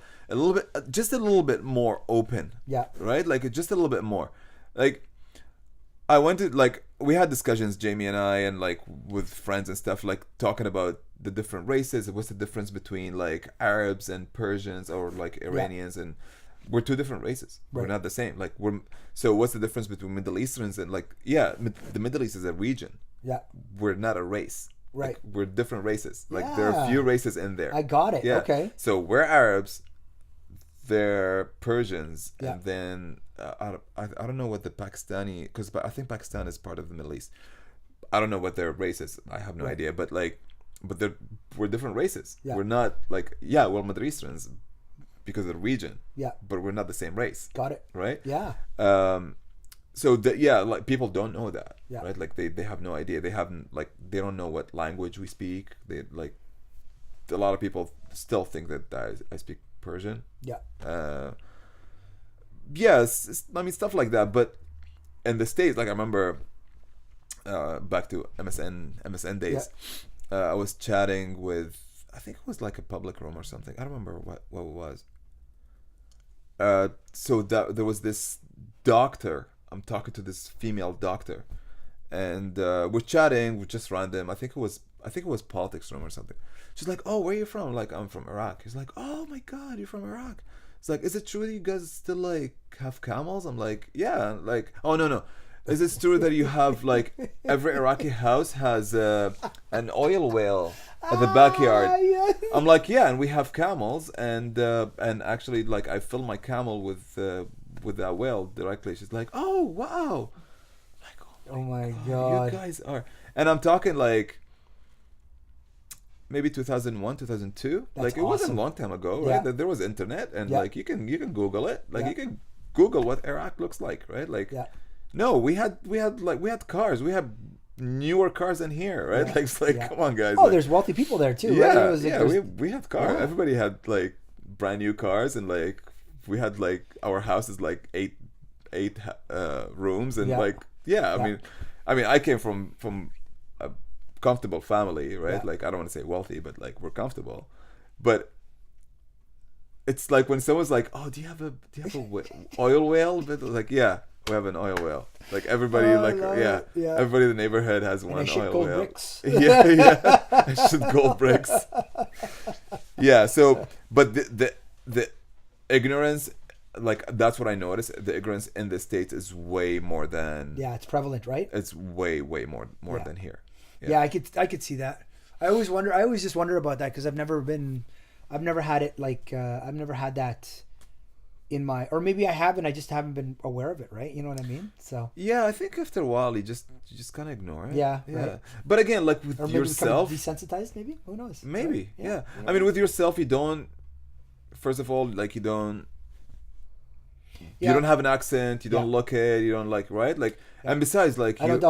just a little bit more open. Yeah. Right? Like just a little bit more. Like I went to, like, we had discussions, Jamie and I, and like with friends and stuff, like talking about the different races. What's the difference between like Arabs and Persians, or like Iranians, and we're two different races. We're Right. not the same. Like so what's the difference between Middle Easterns and like, yeah, the Middle East is a region. Yeah. We're not a race. Right. Like, we're different races. Like there are a few Yeah. races in there. I got it. Yeah. Okay. So we're Arabs, they're Persians, Yeah. and then I don't know what the Pakistani, because I think Pakistan is part of the Middle East. I don't know what their race is. I have no Right. idea. But like, we're different races. Yeah. We're not like, yeah, we're Middle Easterns because of the region. Yeah. But we're not the same race, Got it. right? Yeah. So like people don't know that, Yeah. right? Like they have no idea. They haven't, like, they don't know what language we speak. They, like, a lot of people still think that I speak Persian. Yeah. Yes, I mean, stuff like that. But in the States, like, I remember back to MSN days, I was chatting with, I think it was like a public room or something. I don't remember what it was. So there was this doctor. I'm talking to this female doctor, and we're chatting. We're just random. I think I think it was politics room or something. She's like, oh, where are you from? I'm like, I'm from Iraq. He's like, oh my God, you're from Iraq. It's like, is it true that you guys still like have camels? I'm like, yeah. Like, oh no. Is it true that you have like every Iraqi house has an oil well at the backyard? Yeah. I'm like, yeah, and we have camels, and actually, like, I fill my camel with that well directly. She's like, oh wow, I'm like, Oh my God. you guys are, and I'm talking like maybe 2001, 2002. That's like it wasn't a awesome. long time ago, right? Yeah. That there was internet, and Yeah. like you can Google it, like Yeah. you can Google what Iraq looks like, right? Like. Yeah. No, we had cars. We have newer cars than here, right? Yeah. Like, it's like, Yeah. come on, guys. Oh, like, there's wealthy people there too, yeah, right? It was like, yeah. there's- We had cars. Yeah. Everybody had like brand new cars, and like we had like our house is like eight rooms, and Yeah. like yeah. Yeah. I mean, I came from a comfortable family, right? Yeah. Like I don't want to say wealthy, but like we're comfortable, but. It's like when someone's like, "Oh, do you have a oil well?" But like, yeah, we have an oil well. Like everybody, Oh, I like love yeah, it. Yeah. everybody in the neighborhood has and one I ship oil gold well. bricks. Yeah, I should gold bricks. Yeah. So, but the ignorance, like that's what I noticed. The ignorance in the States is way more than. Yeah, it's prevalent, right? It's way more Yeah. than here. Yeah, I could see that. I always just wonder about that because I've never had it like I've never had that in my, or maybe I have and I just haven't been aware of it, right? You know what I mean? So Yeah, I think after a while you just kind of ignore it. Yeah, yeah. right. But again, like with or maybe yourself, become desensitized, maybe, who knows? maybe, Right? yeah. You know? I mean, with yourself, you don't. First of all, like you don't have an accent. You don't Yeah. look it. You don't like right. Like, and besides, like I don't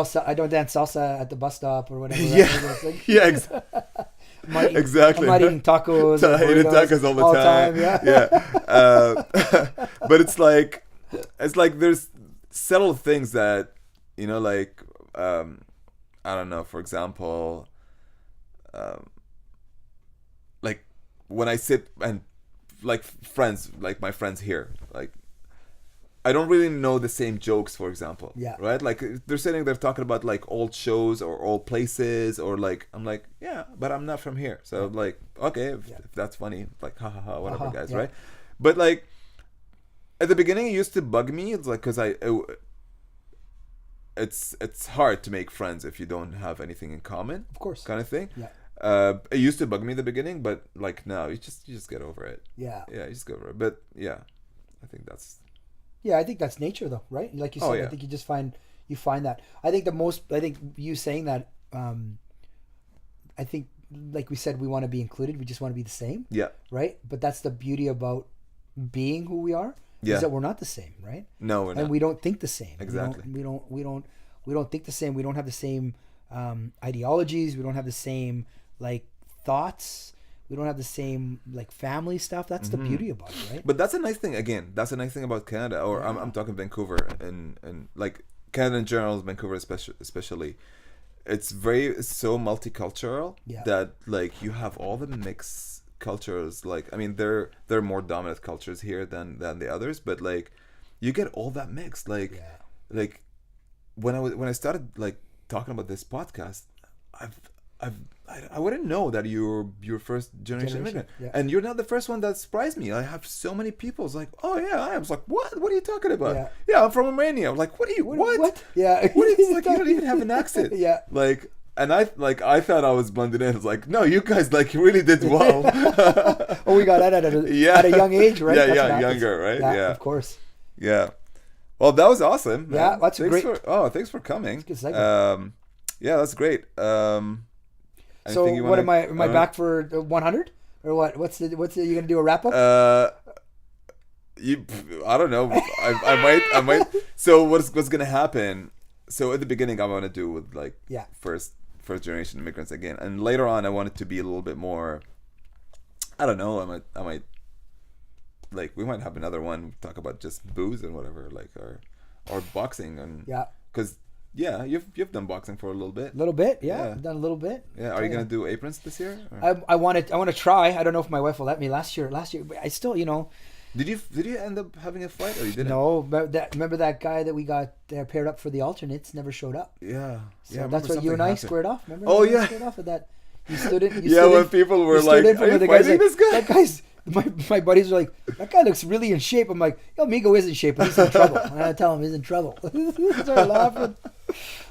dance salsa at the bus stop or whatever. Yeah. It's like, yeah, exactly. I'm not eating tacos. or Eating burritos tacos all the time. Yeah. But it's like there's subtle things that like I don't know. For example, like when I sit and like friends, like my friends here, like I don't really know the same jokes, for example. Yeah. Right? Like they're sitting there talking about like old shows or old places or like I'm like, yeah, but I'm not from here. So like, okay, if that's funny, like ha ha ha, whatever, guys, yeah. right? But like at the beginning it used to bug me. It's like cuz it's hard to make friends if you don't have anything in common. Of course. Kind of thing. Yeah. It used to bug me in the beginning, but like now you just get over it. Yeah. Yeah, you just get over it. But yeah, I think that's Yeah, I think that's nature, though, right? Like you said, yeah. I think you find that. I think you saying that. I think, like we said, we want to be included. We just want to be the same, yeah. right? But that's the beauty about being who we are. Yeah. Is that we're not the same, right? No, we're not. And we don't think the same. Exactly. We don't think the same. We don't have the same ideologies. We don't have the same like thoughts. We don't have the same like family stuff. That's the beauty about it, right? But that's a nice thing. Again, that's a nice thing about Canada. Or I'm talking Vancouver and like Canada in general, Vancouver especially. It's so multicultural that like you have all the mixed cultures. Like I mean, there are more dominant cultures here than the others, but like you get all that mixed. Like like when I started like talking about this podcast, I wouldn't know that you're first generation immigrant, and you're not the first one that surprised me. I have so many people. It's like, oh yeah, I was like, what are you talking about? Yeah, I'm from Romania. I'm like, what? Yeah, What is like? You don't even have an accent. Yeah, like, and I thought I was blended in. It's like, no, you guys like really did well. Oh, we got that at a young age, right? Yeah, younger, right? Yeah, of course. Yeah. Well, that was awesome. Man. Yeah, that's great. Thanks for coming. That's a good segment. Yeah, that's great. So what am I back for 100 or what? What's you gonna do a wrap up? I don't know. I might. So what's gonna happen? So at the beginning, I want to do with like first generation immigrants again, and later on, I want it to be a little bit more. I don't know. I might. Like we might have another one talk about just booze and whatever, like or boxing and because. Yeah, you've done boxing for a little bit. I've done a little bit. Yeah, are you gonna do aprons this year? I want to try. I don't know if my wife will let me. Last year, I still, Did you end up having a fight or you didn't? No, remember that guy that we got paired up for the alternates never showed up. Yeah, So that's what you and I squared off. Remember? Oh yeah. Squared off with that. You stood in. You Yeah, stood when in, people were you stood like, in front "Are of you the guys fighting like, this guy?" That guy's. My buddies were like, that guy looks really in shape. I'm like, yo, Meego is in shape, but he's in trouble. And I tell him he's in trouble. Start laughing.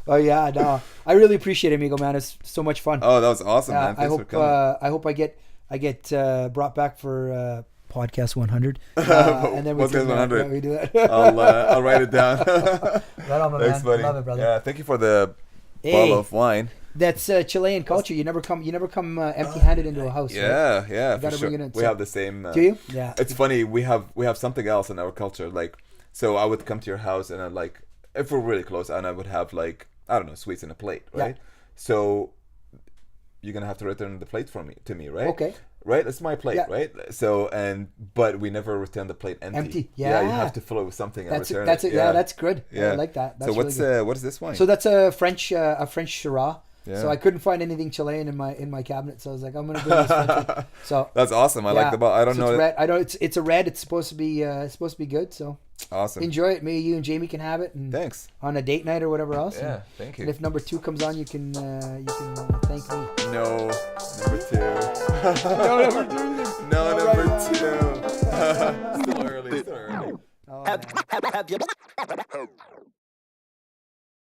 Oh yeah, no, I really appreciate it, Meego, man. It's so much fun. Oh, that was awesome, man. I Thanks for coming. hope I get brought back for podcast 100. And then we Podcast can, 100. we do that. I'll write it down. Right on, my Thanks, man. buddy. Love it, brother. Yeah, thank you for the Hey. bottle of wine. That's Chilean culture. You never come empty-handed into a house. Right? Yeah, You gotta for sure. bring it in, We so- have the same. Do you? Yeah. It's funny. We have something else in our culture. Like, so I would come to your house and like, if we're really close, and I would have like, I don't know, sweets in a plate, right? Yeah. So you're gonna have to return the plate to me, right? Okay. Right, it's my plate, Yeah. right? So but we never return the plate empty. Empty, you yeah. have to fill it with something and That's return it. it. Yeah, that's good. Yeah. I like that. That's so what's really good. what is this wine? So that's a French Shiraz. Yeah. So I couldn't find anything Chilean in my cabinet, so I was like, I'm gonna bring this French one. So That's awesome. I like the bottle. I don't know. It's red. I know it's a red. It's supposed to be good. So Awesome. enjoy it. Maybe you and Jamie can have it. And Thanks. on a date night or whatever else. Yeah, thank you. And if number 2 comes on, you can thank me. No, number 2. No, number 2. No, All number right, 2. Still early. Oh, man.